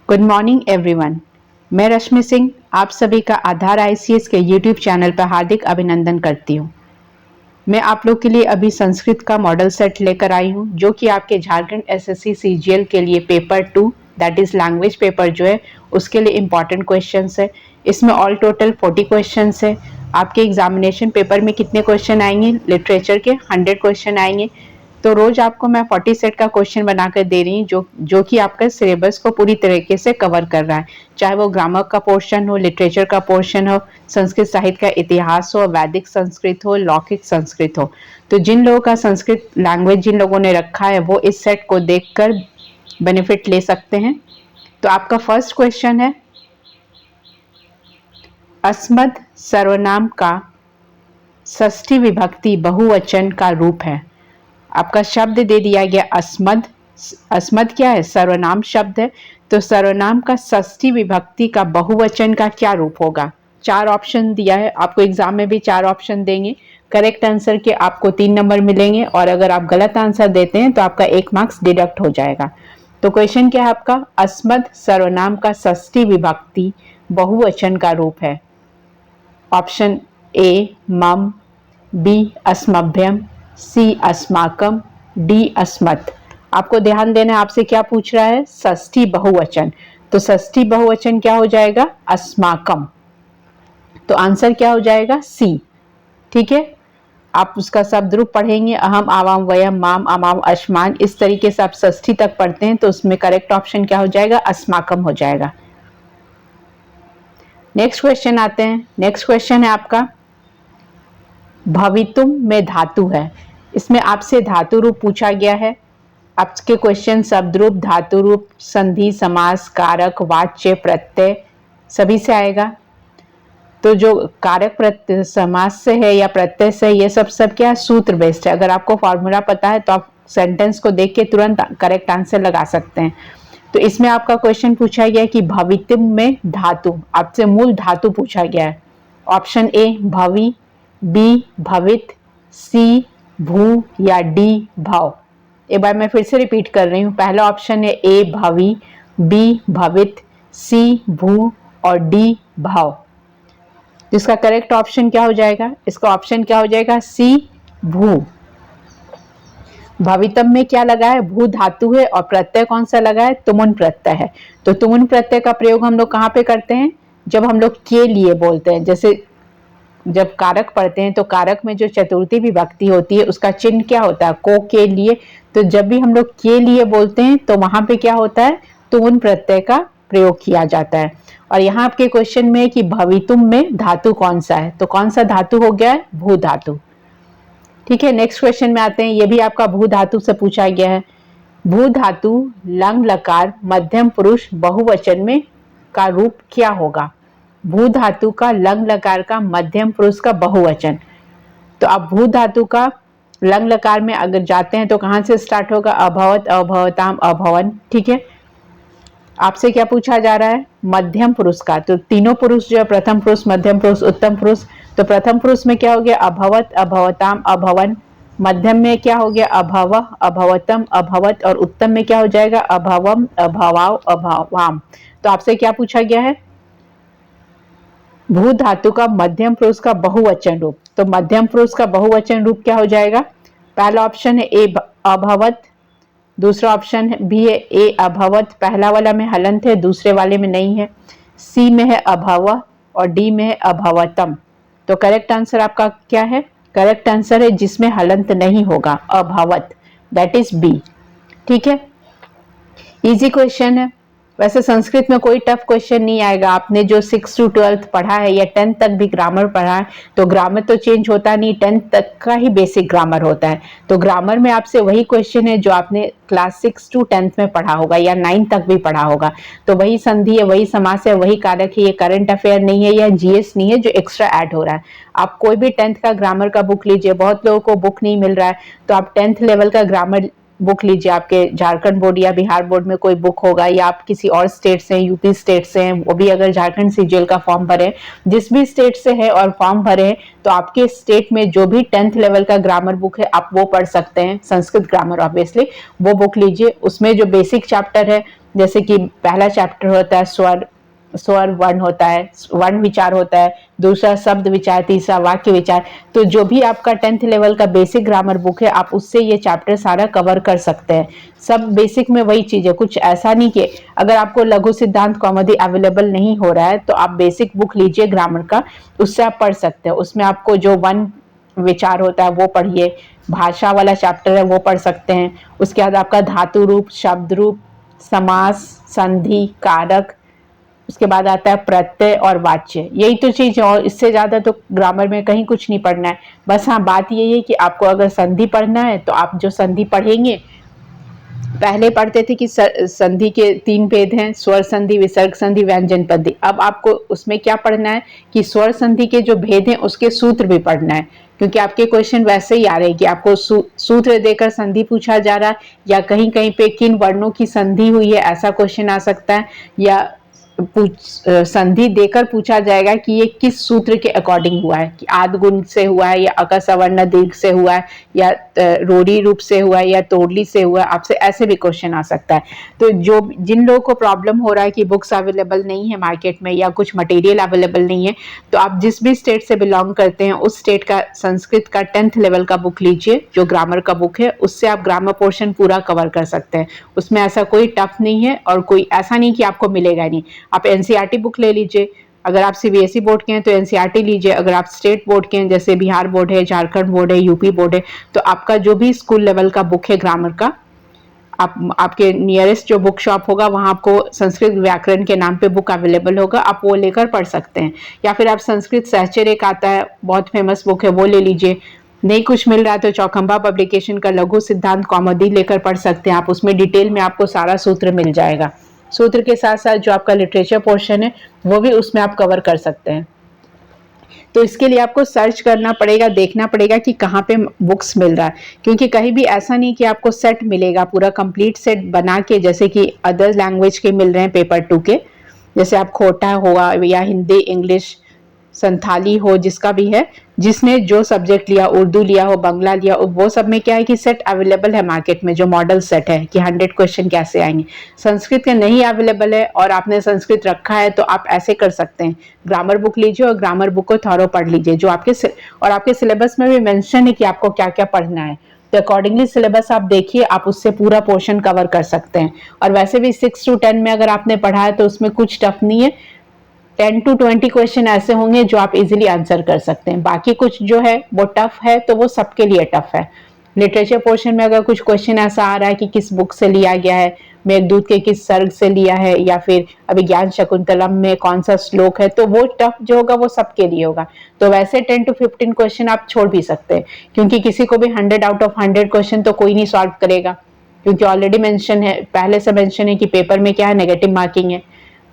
Good morning everyone. मैं रश्मि सिंह आप सभी का आधार आईसीएस के यूट्यूब चैनल पर हार्दिक अभिनंदन करती हूँ। मैं आप लोग के लिए अभी संस्कृत का मॉडल सेट लेकर आई हूँ जो कि आपके झारखंड एसएससी सीजीएल के लिए paper 2 that is language paper जो है उसके लिए इम्पॉर्टेंट क्वेश्चंस है। इसमें ऑल टोटल 40 क्वेश्चंस है। आपके एग्जामिनेशन पेपर में कितने क्वेश्चन आएंगे? लिटरेचर के 100 क्वेश्चन आएंगे। तो रोज आपको मैं 40 सेट का क्वेश्चन बनाकर दे रही हूँ जो कि आपका सिलेबस को पूरी तरीके से कवर कर रहा है, चाहे वो ग्रामर का पोर्शन हो, लिटरेचर का पोर्शन हो, संस्कृत साहित्य का इतिहास हो, वैदिक संस्कृत हो, लौकिक संस्कृत हो। तो जिन लोगों का संस्कृत लैंग्वेज जिन लोगों ने रखा है वो इस सेट को देखकर बेनिफिट ले सकते हैं। तो आपका फर्स्ट क्वेश्चन है, अस्मद सर्वनाम का षष्ठी विभक्ति बहुवचन का रूप है। आपका शब्द दे दिया गया अस्मद। अस्मद क्या है? सर्वनाम शब्द है। तो सर्वनाम का षष्ठी विभक्ति का बहुवचन का क्या रूप होगा? 4 ऑप्शन दिया है आपको, एग्जाम में भी 4 ऑप्शन देंगे। करेक्ट आंसर के आपको 3 नंबर मिलेंगे और अगर आप गलत आंसर देते हैं तो आपका 1 मार्क्स डिडक्ट हो जाएगा। तो क्वेश्चन क्या है आपका? अस्मद सर्वनाम का षष्ठी विभक्ति बहुवचन का रूप है। ऑप्शन ए मम, बी अस्मभ्यम, सी अस्माकम, डी अस्मत्। आपको ध्यान देना है आपसे क्या पूछ रहा है? षष्ठी बहुवचन। तो षष्ठी बहुवचन क्या हो जाएगा? अस्माकम। तो आंसर क्या हो जाएगा? सी। ठीक है, आप उसका शब्द रूप पढ़ेंगे, अहम आवाम वयम माम अमाम अश्मान, इस तरीके से आप षष्ठी तक पढ़ते हैं तो उसमें करेक्ट ऑप्शन क्या हो जाएगा? अस्माकम हो जाएगा। नेक्स्ट क्वेश्चन आते हैं। नेक्स्ट क्वेश्चन है आपका, भवितुम में धातु है। इसमें आपसे धातु रूप पूछा गया है। आपके क्वेश्चन शब्द रूप, धातु रूप, संधि, समास, कारक, वाच्य, प्रत्यय सभी से आएगा। तो जो कारक प्रत्यय समास से है या प्रत्यय से, ये सब क्या सूत्र बेस्ड है। अगर आपको फॉर्मूला पता है तो आप सेंटेंस को देख के तुरंत करेक्ट आंसर लगा सकते हैं। तो इसमें आपका क्वेश्चन पूछा गया कि भवितुम में धातु, आपसे मूल धातु पूछा गया है। ऑप्शन ए भवि, बी भवित, सी भू या डी भाव। एक बार मैं फिर से रिपीट कर रही हूँ। पहला ऑप्शन है ए भवि, बी भवित, सी भू और डी भाव। जिसका करेक्ट ऑप्शन क्या हो जाएगा? इसका ऑप्शन क्या हो जाएगा? सी भू। भवितम में क्या लगा है? भू धातु है और प्रत्यय कौन सा लगा है? तुमुन प्रत्यय है। तो तुमुन प्रत्यय का प्रयोग हम लोग कहाँ पे करते हैं? जब हम लोग के लिए बोलते हैं। जैसे जब कारक पढ़ते हैं तो कारक में जो चतुर्थी विभक्ति होती है उसका चिन्ह क्या होता है? को, के लिए। तो जब भी हम लोग के लिए बोलते हैं तो वहां पे क्या होता है? तुमुन प्रत्यय का प्रयोग किया जाता है। और यहाँ आपके क्वेश्चन में है कि भवितुम में धातु कौन सा है, तो कौन सा धातु हो गया है? भू धातु। ठीक है, नेक्स्ट क्वेश्चन में आते हैं। ये भी आपका भू धातु से पूछा गया है। भू धातु लंग लकार मध्यम पुरुष बहुवचन में का रूप क्या होगा? भू धातु का लंग लकार का मध्यम पुरुष का बहुवचन। तो आप भू धातु का लंग लकार में अगर जाते हैं तो कहां से स्टार्ट होगा? अभवत, अभवताम, अभवन। ठीक है, आपसे क्या पूछा जा रहा है? मध्यम पुरुष का। तो तीनों पुरुष जो है, प्रथम पुरुष, मध्यम पुरुष, उत्तम पुरुष। तो प्रथम पुरुष में क्या हो गया? अभवत, अभवताम, अभवन। मध्यम में क्या हो गया? अभव, अभवतम, अभवत। और उत्तम में क्या हो जाएगा? अभवम, अभवाव, अभवाम। तो आपसे क्या पूछा गया है? भू धातु का मध्यम पुरुष का बहुवचन रूप। तो मध्यम पुरुष का बहुवचन रूप क्या हो जाएगा? पहला ऑप्शन है ए अभवत, दूसरा ऑप्शन भी है ए अभवत। पहला वाला में हलंत है, दूसरे वाले में नहीं है। सी में है अभव और डी में है अभवतम। तो करेक्ट आंसर आपका क्या है? करेक्ट आंसर है जिसमें हलंत नहीं होगा, अभवत, दैट इज बी। ठीक है, इजी क्वेश्चन है। वैसे संस्कृत में कोई टफ क्वेश्चन नहीं आएगा। आपने जो 6 to 12 पढ़ा है या 10th तक भी ग्रामर पढ़ा है, तो ग्रामर तो चेंज होता नहीं, 10th तक का ही बेसिक ग्रामर होता है। तो ग्रामर में आपसे वही क्वेश्चन है जो आपने क्लास 6 to 10th में पढ़ा होगा या 9th तक भी पढ़ा होगा। तो वही संधि है, वही समास है, वही कारक है। ये करंट अफेयर नहीं है या जीएस नहीं है जो एक्स्ट्रा ऐड हो रहा है। आप कोई भी 10th का ग्रामर का बुक लीजिए। बहुत लोगों को बुक नहीं मिल रहा है तो आप 10th लेवल का ग्रामर बुक लीजिए। आपके झारखंड बोर्ड या बिहार बोर्ड में कोई बुक होगा, या आप किसी और स्टेट से, यूपी स्टेट से हैं, वो भी अगर झारखंड सीजीएल का फॉर्म भरे, जिस भी स्टेट से है और फॉर्म भरे हैं, तो आपके स्टेट में जो भी 10th लेवल का ग्रामर बुक है आप वो पढ़ सकते हैं। संस्कृत ग्रामर ऑब्वियसली वो बुक लीजिए। उसमें जो बेसिक चैप्टर है जैसे कि पहला चैप्टर होता है स्वर वर्ण होता है, वर्ण विचार होता है, दूसरा शब्द विचार, तीसरा वाक्य विचार। तो जो भी आपका 10th लेवल का बेसिक ग्रामर बुक है आप उससे ये चैप्टर सारा कवर कर सकते हैं। सब बेसिक में वही चीज है, कुछ ऐसा नहीं कि अगर आपको लघु सिद्धांत कौमुदी अवेलेबल नहीं हो रहा है तो आप बेसिक बुक लीजिए ग्रामर का, उससे आप पढ़ सकते हैं। उसमें आपको जो वर्ण विचार होता है वो पढ़िए, भाषा वाला चैप्टर है वो पढ़ सकते हैं। उसके बाद आपका धातु रूप, शब्द रूप, समास, संधि, कारक, उसके बाद आता है प्रत्यय और वाच्य। यही तो चीज है, और इससे ज्यादा तो ग्रामर में कहीं कुछ नहीं पढ़ना है। बस हाँ, बात यही है कि आपको अगर संधि पढ़ना है तो आप जो संधि पढ़ेंगे, पहले पढ़ते थे कि संधि के 3 भेद हैं, स्वर संधि, विसर्ग संधि, व्यंजन संधि। अब आपको उसमें क्या पढ़ना है कि स्वर संधि के जो भेद हैं उसके सूत्र भी पढ़ना है, क्योंकि आपके क्वेश्चन वैसे ही आ रहे हैं कि आपको सूत्र देकर संधि पूछा जा रहा है, या कहीं कहीं पे किन वर्णों की संधि हुई है ऐसा क्वेश्चन आ सकता है, या संधि देकर पूछा जाएगा कि ये किस सूत्र के अकॉर्डिंग हुआ है, कि आद गुण से हुआ है, या अका सवर्ण दीर्घ से हुआ है, या रोड़ी रूप से हुआ है, या तोड़ली से हुआ है। आपसे ऐसे भी क्वेश्चन आ सकता है। तो जो जिन लोगों को प्रॉब्लम हो रहा है कि बुक्स अवेलेबल नहीं है मार्केट में या कुछ मटेरियल अवेलेबल नहीं है, तो आप जिस भी स्टेट से बिलोंग करते हैं उस स्टेट का संस्कृत का 10th लेवल का बुक लीजिए, जो ग्रामर का बुक है, उससे आप ग्रामर पोर्शन पूरा कवर कर सकते हैं। उसमें ऐसा कोई टफ नहीं है, और कोई ऐसा नहीं कि आपको मिलेगा नहीं। आप एनसीईआरटी बुक ले लीजिए, अगर आप सीबीएसई बोर्ड के हैं तो एनसीईआरटी लीजिए, अगर आप स्टेट बोर्ड के हैं जैसे बिहार बोर्ड है, झारखंड बोर्ड है, यूपी बोर्ड है, तो आपका जो भी स्कूल लेवल का बुक है ग्रामर का, आपके नियरेस्ट जो बुक शॉप होगा वहां आपको संस्कृत व्याकरण के नाम पे बुक अवेलेबल होगा, आप वो लेकर पढ़ सकते हैं। या फिर आप संस्कृत सहचर्य एक आता है, बहुत फेमस बुक है, वो ले लीजिए। नहीं कुछ मिल रहा है तो चौखंबा पब्लिकेशन का लघु सिद्धांत कौमुदी लेकर पढ़ सकते हैं आप, उसमें डिटेल में आपको सारा सूत्र मिल जाएगा। सूत्र के साथ साथ जो आपका लिटरेचर पोर्शन है वो भी उसमें आप कवर कर सकते हैं। तो इसके लिए आपको सर्च करना पड़ेगा, देखना पड़ेगा कि कहाँ पे बुक्स मिल रहा है, क्योंकि कहीं भी ऐसा नहीं कि आपको सेट मिलेगा पूरा कंप्लीट सेट बना के, जैसे कि अदर लैंग्वेज के मिल रहे हैं पेपर 2 के, जैसे आप खोटा हुआ या हिंदी, इंग्लिश, संथाली हो, जिसका भी है, जिसने जो सब्जेक्ट लिया, उर्दू लिया हो, बंगला लिया हो, वो सब में क्या है कि सेट अवेलेबल है मार्केट में, जो मॉडल सेट है कि 100 क्वेश्चन कैसे आएंगे। संस्कृत का नहीं अवेलेबल है और आपने संस्कृत रखा है तो आप ऐसे कर सकते हैं, ग्रामर बुक लीजिए और ग्रामर बुक को थॉरो पढ़ लीजिए, जो आपके सिलेबस में भी मेंशन है कि आपको क्या क्या पढ़ना है, तो अकॉर्डिंगली सिलेबस आप देखिए, आप उससे पूरा पोर्शन कवर कर सकते हैं। और वैसे भी 6 to 10 में अगर आपने पढ़ा है तो उसमें कुछ टफ नहीं है, 10 to 20 क्वेश्चन ऐसे होंगे जो आप इजीली आंसर कर सकते हैं। बाकी कुछ जो है वो टफ है, तो वो सबके लिए टफ है। लिटरेचर पोर्शन में अगर कुछ क्वेश्चन ऐसा आ रहा है कि किस बुक से लिया गया है, मेघदूत के किस सर्ग से लिया है, या फिर अभिज्ञान शकुंतलम में कौन सा श्लोक है, तो वो टफ जो होगा वो सबके लिए होगा। तो वैसे 10 to 15 क्वेश्चन आप छोड़ भी सकते हैं, क्योंकि किसी को भी 100 out of 100 क्वेश्चन तो कोई नहीं सॉल्व करेगा, क्योंकि ऑलरेडी मेंशन है, पहले से मेंशन है कि पेपर में क्या है, नेगेटिव मार्किंग है।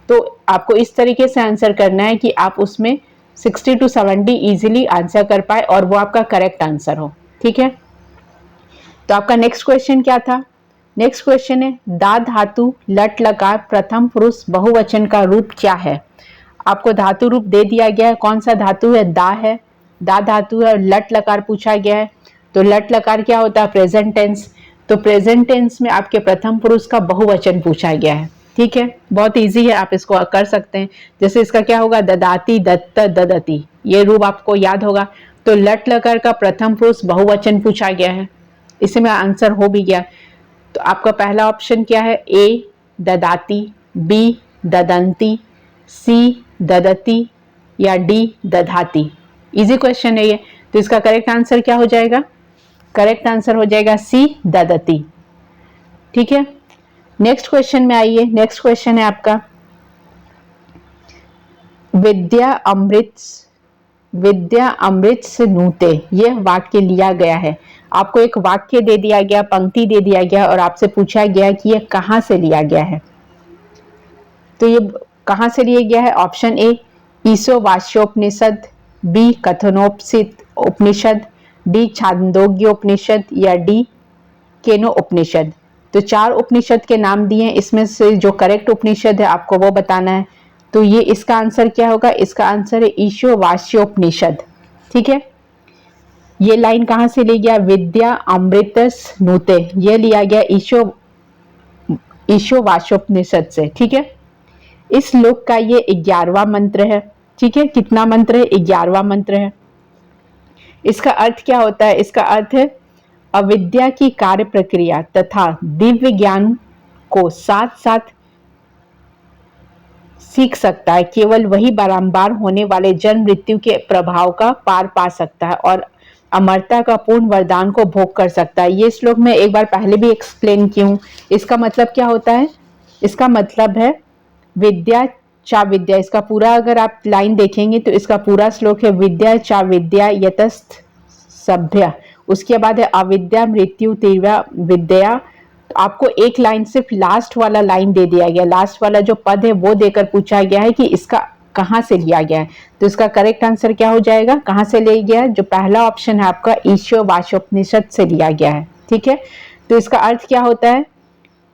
तो आपको इस तरीके से आंसर करना है कि आप उसमें 60 to 70 इजीली आंसर कर पाए और वो आपका करेक्ट आंसर हो। ठीक है, तो आपका नेक्स्ट क्वेश्चन क्या था? नेक्स्ट क्वेश्चन है, दा धातु लट लकार प्रथम पुरुष बहुवचन का रूप क्या है? आपको धातु रूप दे दिया गया है, कौन सा धातु है? दा है, दा धातु है, और लट लकार पूछा गया है। तो लट लकार क्या होता है? Present tense. तो प्रेजेंट टेंस में आपके प्रथम पुरुष का बहुवचन पूछा गया है। ठीक है, बहुत इजी है, आप इसको कर सकते हैं। जैसे इसका क्या होगा? ददाती, दत्त, ददती, ये रूप आपको याद होगा। तो लट लकार का प्रथम पुरुष बहुवचन पूछा गया है, इसी में आंसर हो भी गया। तो आपका पहला ऑप्शन क्या है? ए ददाती, बी ददंती, सी ददती, या डी दधाती। इजी क्वेश्चन है ये, तो इसका करेक्ट आंसर क्या हो जाएगा? करेक्ट आंसर हो जाएगा सी ददती। ठीक है, नेक्स्ट क्वेश्चन में आइए। नेक्स्ट क्वेश्चन है आपका, विद्या अमृत से नूते, यह वाक्य लिया गया है। आपको एक वाक्य दे दिया गया, पंक्ति दे दिया गया, और आपसे पूछा गया कि यह कहां से लिया गया है। तो ये कहां से लिया गया है? Option A Ishavasyopanishad, B Kathopanishad Upanishad, D Chandogya Upanishad, या डी केनो उपनिषद। तो 4 उपनिषद के नाम दिए, इसमें से जो करेक्ट उपनिषद है आपको वो बताना है। तो ये इसका आंसर क्या होगा? इसका आंसर है ईशोवास्योपनिषद। ठीक है, ये लाइन कहां से ली गया? विद्या अमृतस नूते, ये लिया गया ईशोवास्योपनिषद से। ठीक है, इस श्लोक का ये 11वां मंत्र है। ठीक है, कितना मंत्र है? 11वां मंत्र है। इसका अर्थ क्या होता है? इसका अर्थ है अविद्या की कार्य प्रक्रिया तथा दिव्य ज्ञान को साथ साथ सीख सकता है। केवल वही बारंबार होने वाले जन्म मृत्यु के प्रभाव का पार पा सकता है और अमरता का पूर्ण वरदान को भोग कर सकता है। ये श्लोक मैं एक बार पहले भी एक्सप्लेन की हूँ। इसका मतलब क्या होता है? इसका मतलब है विद्या चा विद्या। इसका पूरा अगर आप लाइन देखेंगे तो इसका पूरा श्लोक है विद्या चा विद्या यतस्थ सभ्य, उसके बाद है अविद्या मृत्यु तीव्र विद्या। आपको एक लाइन सिर्फ लास्ट वाला लाइन दे दिया गया, लास्ट वाला जो पद है वो देकर पूछा गया है कि इसका कहाँ से लिया गया है। तो इसका करेक्ट आंसर क्या हो जाएगा? कहाँ से लिया गया है? जो पहला ऑप्शन है आपका ईशोवास्योपनिषद से लिया गया है। ठीक है, तो इसका अर्थ क्या होता है?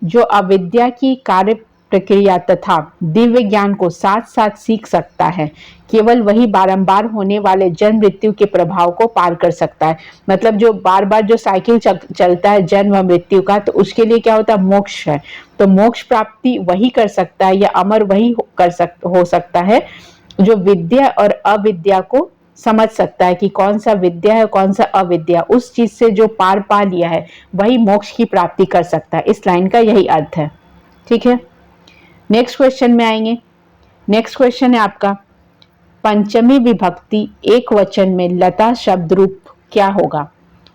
जो अविद्या की कार्य प्रक्रिया तथा दिव्य ज्ञान को साथ साथ सीख सकता है, केवल वही बारंबार होने वाले जन्म मृत्यु के प्रभाव को पार कर सकता है। मतलब जो बार बार जो साइकिल चलता है जन्म व मृत्यु का, तो उसके लिए क्या होता है? मोक्ष है। तो मोक्ष प्राप्ति वही कर सकता है या अमर वही हो सकता है जो विद्या और अविद्या को समझ सकता है कि कौन सा विद्या है कौन सा अविद्या। उस चीज से जो पार पा लिया है वही मोक्ष की प्राप्ति कर सकता है। इस लाइन का यही अर्थ है। ठीक है, नेक्स्ट क्वेश्चन में आएंगे। नेक्स्ट क्वेश्चन है आपका पंचमी विभक्ति एक वचन में लता शब्द रूप क्या होगा?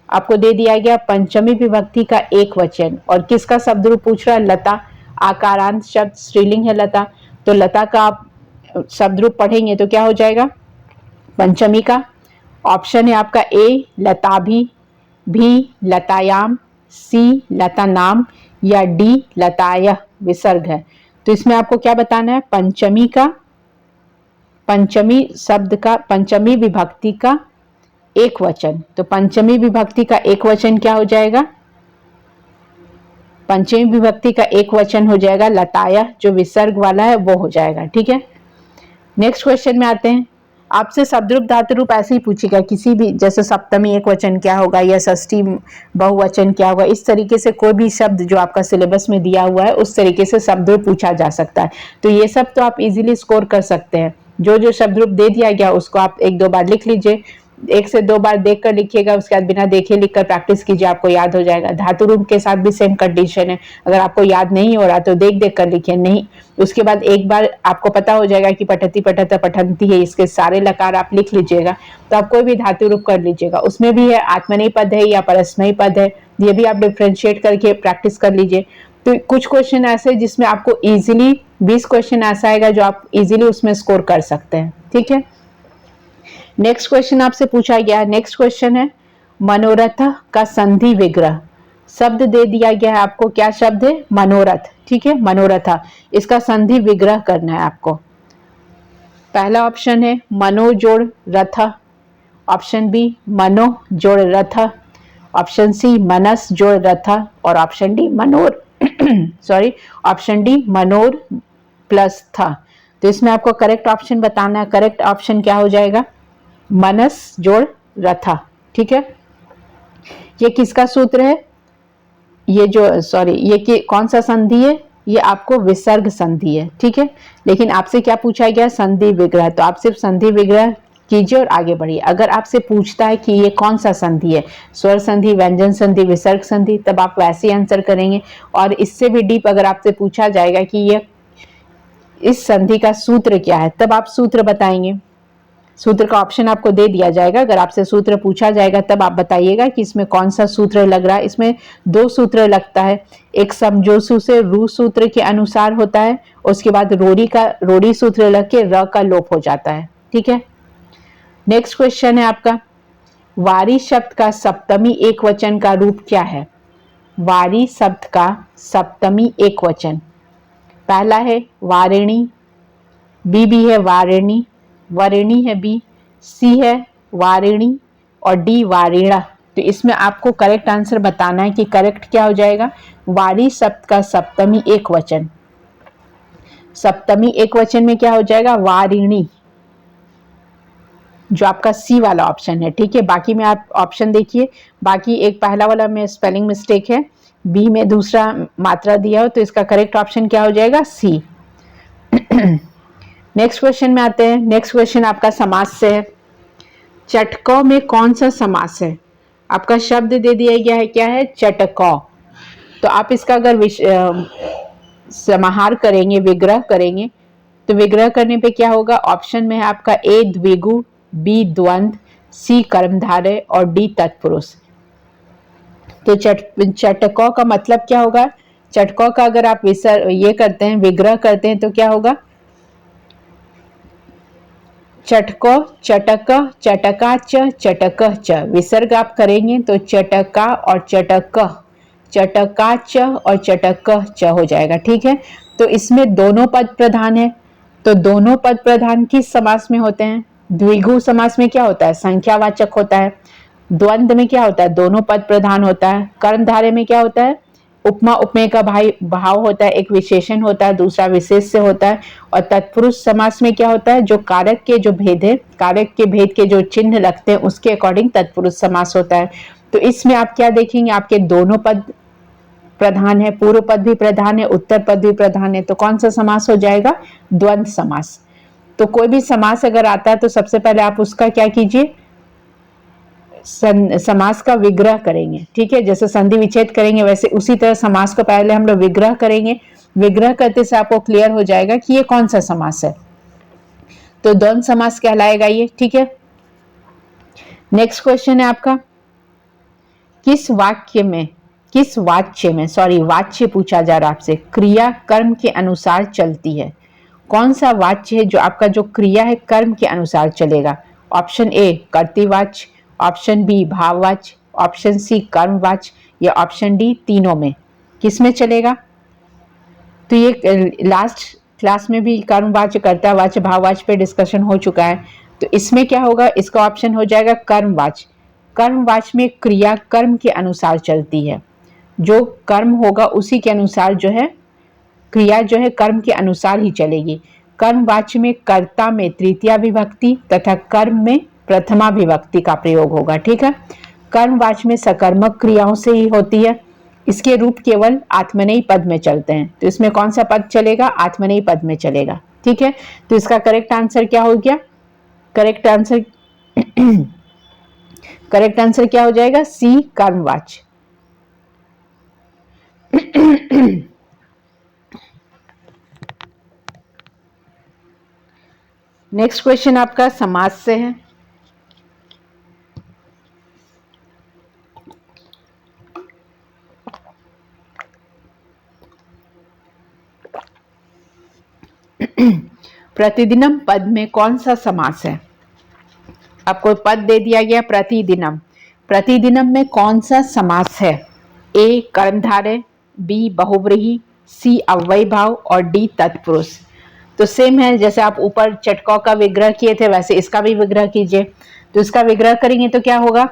आपको दे दिया गया पंचमी विभक्ति का एक वचन और किसका शब्द रूप पूछ रहा है? लता। आकारांत शब्द स्त्रीलिंग है लता, तो लता का आप शब्द रूप पढ़ेंगे तो क्या हो जाएगा? पंचमी का। ऑप्शन है आपका ए लताभी, भी लतायाम, सी लता नाम या डी लतायह विसर्ग है। तो इसमें आपको क्या बताना है? पंचमी का, पंचमी शब्द का, पंचमी विभक्ति का एक वचन। तो पंचमी विभक्ति का एक वचन क्या हो जाएगा? पंचमी विभक्ति का एक वचन हो जाएगा लतायह, जो विसर्ग वाला है वो हो जाएगा। ठीक है, नेक्स्ट क्वेश्चन में आते हैं। आपसे शब्दरूप धातुरूप ऐसे ही पूछेगा किसी भी, जैसे सप्तमी एक वचन क्या होगा या षष्ठी बहुवचन क्या होगा। इस तरीके से कोई भी शब्द जो आपका सिलेबस में दिया हुआ है उस तरीके से शब्दरूप पूछा जा सकता है। तो ये सब तो आप इजीली स्कोर कर सकते हैं। जो जो शब्दरूप दे दिया गया उसको आप एक दो बार लिख लीजिए, 1 से 2 बार देख कर लिखिएगा, उसके बाद बिना देखे लिख कर प्रैक्टिस कीजिए, आपको याद हो जाएगा। धातु रूप के साथ भी सेम कंडीशन है, अगर आपको याद नहीं हो रहा तो देख देख कर लिखिए, नहीं उसके बाद एक बार आपको पता हो जाएगा कि पठती पठता पठंती है, इसके सारे लकार आप लिख लीजिएगा, तो आप कोई भी धातु रूप कर लीजिएगा। उसमें भी है आत्मनेयी पद है या परस्मयी पद है, ये भी आप डिफ्रेंशिएट करके प्रैक्टिस कर लीजिए। तो कुछ क्वेश्चन ऐसे जिसमें आपको इजीली 20 क्वेश्चन ऐसा आएगा जो आप इजीली उसमें स्कोर कर सकते हैं। ठीक है, नेक्स्ट क्वेश्चन आपसे पूछा गया है। नेक्स्ट क्वेश्चन है मनोरथ का संधि विग्रह। शब्द दे दिया गया है आपको, क्या शब्द है? मनोरथ। ठीक है, मनोरथ, इसका संधि विग्रह करना है आपको। पहला ऑप्शन है मनो जोड़ रथ, ऑप्शन बी मनो जोड़ रथ, ऑप्शन सी मनस जोड़ रथ और option D Manor sorry option D Manor plus था। तो इसमें आपको करेक्ट ऑप्शन बताना है। करेक्ट ऑप्शन क्या हो जाएगा? मनस जोड़ रथा। ठीक है, ये किसका सूत्र है? ये जो ये कौन सा संधि है? ये आपको विसर्ग संधि है। ठीक है, लेकिन आपसे क्या पूछा गया? संधि विग्रह। तो आप सिर्फ संधि विग्रह कीजिए और आगे बढ़िए। अगर आपसे पूछता है कि ये कौन सा संधि है, स्वर संधि, व्यंजन संधि, विसर्ग संधि, तब आप वैसे आंसर करेंगे। और इससे भी डीप अगर आपसे पूछा जाएगा कि ये इस संधि का सूत्र क्या है, तब आप सूत्र बताएंगे। सूत्र का ऑप्शन आपको दे दिया जाएगा। अगर आपसे सूत्र पूछा जाएगा तब आप बताइएगा कि इसमें कौन सा सूत्र लग रहा है। इसमें 2 सूत्र लगता है, एक समजोसु से रू सूत्र के अनुसार होता है, उसके बाद रोड़ी सूत्र लग के र का लोप हो जाता है। ठीक है, नेक्स्ट क्वेश्चन है आपका वारी शब्द का सप्तमी एक वचन का रूप क्या है? वारी शब्द का सप्तमी एक वचन, पहला है वारिणी, बी भी है वारिणी, वरिणी है बी, सी है वारिणी और डी वारिणा। तो इसमें आपको करेक्ट आंसर बताना है कि करेक्ट क्या हो जाएगा? वारी शब्द का सप्तमी एक वचन। सप्तमी एक वचन में क्या हो जाएगा? वारिणी, जो आपका सी वाला ऑप्शन है। ठीक है, बाकी में आप ऑप्शन देखिए, बाकी एक पहला वाला में स्पेलिंग मिस्टेक है, बी में दूसरा मात्रा दिया हो तो इसका करेक्ट ऑप्शन क्या हो जाएगा? सी। नेक्स्ट क्वेश्चन में आते हैं। नेक्स्ट क्वेश्चन आपका समास से है। चटकौ में कौन सा समास है? आपका शब्द दे दिया गया है, क्या है? चटकौ। तो आप इसका अगर समाहार करेंगे, विग्रह करेंगे, तो विग्रह करने पे क्या होगा? ऑप्शन में है आपका ए द्विगु, बी द्वंद, सी कर्मधारय और डी तत्पुरुष। तो चटकौ का मतलब क्या होगा? चटकौ का अगर आप ये करते हैं, विग्रह करते हैं, तो क्या होगा? चटको, चटक, चटका च, चटक च। विसर्ग आप करेंगे तो चटका और चटक, चटका च और चटक च हो जाएगा। ठीक है, तो इसमें दोनों पद प्रधान है। तो दोनों पद प्रधान किस समास में होते हैं? द्विगु समास में क्या होता है? संख्यावाचक होता है। द्वंद्व में क्या होता है? दोनों पद प्रधान होता है। कर्मधारय में क्या होता है? उपमा उपमेय का भाव होता है, एक विशेषण होता है, दूसरा विशेष से होता है। और तत्पुरुष समास में क्या होता है? जो कारक के जो भेद है, कारक के भेद के जो चिन्ह लगते हैं उसके अकॉर्डिंग तत्पुरुष समास होता है। तो इसमें आप क्या देखेंगे? आपके दोनों पद प्रधान है, पूर्व पद भी प्रधान है, उत्तर पद भी प्रधान है। तो कौन सा समास हो जाएगा? द्वंद्व समास। तो कोई भी समास अगर आता है तो सबसे पहले आप उसका क्या कीजिए? समास का विग्रह करेंगे। ठीक है, जैसे संधि विच्छेद करेंगे वैसे उसी तरह समास को पहले हम लोग विग्रह करेंगे। विग्रह करते से आपको क्लियर हो जाएगा कि ये कौन सा समास है। तो द्वंद्व समास कहलाएगा ये। ठीक है, नेक्स्ट क्वेश्चन है आपका, किस वाच्य पूछा जा रहा है आपसे, क्रिया कर्म के अनुसार चलती है। कौन सा वाच्य है जो आपका जो क्रिया है कर्म के अनुसार चलेगा? ऑप्शन ए कर्तृवाच्य, ऑप्शन बी भाववाच्य, ऑप्शन सी कर्मवाच्य या ऑप्शन डी तीनों में। किस में चलेगा? तो ये लास्ट क्लास में भी कर्मवाच्य, कर्तावाच्य, भाववाच्य पे डिस्कशन हो चुका है। तो इसमें क्या होगा? इसका ऑप्शन हो जाएगा कर्मवाच्य। कर्मवाच्य में क्रिया कर्म के अनुसार चलती है। जो कर्म होगा उसी के अनुसार जो है क्रिया जो है कर्म के अनुसार ही चलेगी। कर्मवाच्य में कर्ता में तृतीया विभक्ति तथा कर्म में प्रथमा विभक्ति का प्रयोग होगा। ठीक है, कर्मवाच्य में सकर्मक क्रियाओं से ही होती है। इसके रूप केवल आत्मनेयी पद में चलते हैं। तो इसमें कौन सा पद चलेगा? आत्मनेयी पद में चलेगा। ठीक है, तो इसका करेक्ट आंसर क्या हो गया? करेक्ट आंसर क्या हो जाएगा? सी कर्मवाच्य। नेक्स्ट क्वेश्चन आपका समास से है। प्रतिदिनम पद में कौन सा समास है? आपको पद दे दिया गया प्रतिदिनम। प्रतिदिनम में कौन सा समास है? ए कर्मधारय, बी बहुव्रीहि, सी अव्ययी भाव और डी तत्पुरुष। तो सेम है, जैसे आप ऊपर चटकौ का विग्रह किए थे वैसे इसका भी विग्रह कीजिए। तो इसका विग्रह करेंगे तो क्या होगा?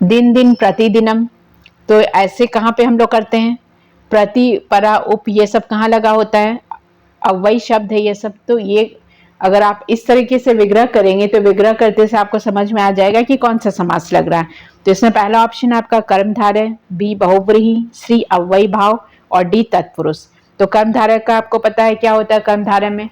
दिन दिन प्रतिदिनम। तो ऐसे कहाँ पे हम लोग करते हैं? प्रति, परा, उप ये सब कहाँ लगा होता है? अव्ययी शब्द है ये सब। तो ये अगर आप इस तरीके से विग्रह करेंगे तो विग्रह करते से आपको समझ में आ जाएगा कि कौन सा समास लग रहा है। तो इसमें पहला ऑप्शन आपका कर्मधारय, बी बहुव्रीहि, सी अव्ययी भाव और डी तत्पुरुष। तो कर्मधारय का आपको पता है क्या होता है? कर्मधारय में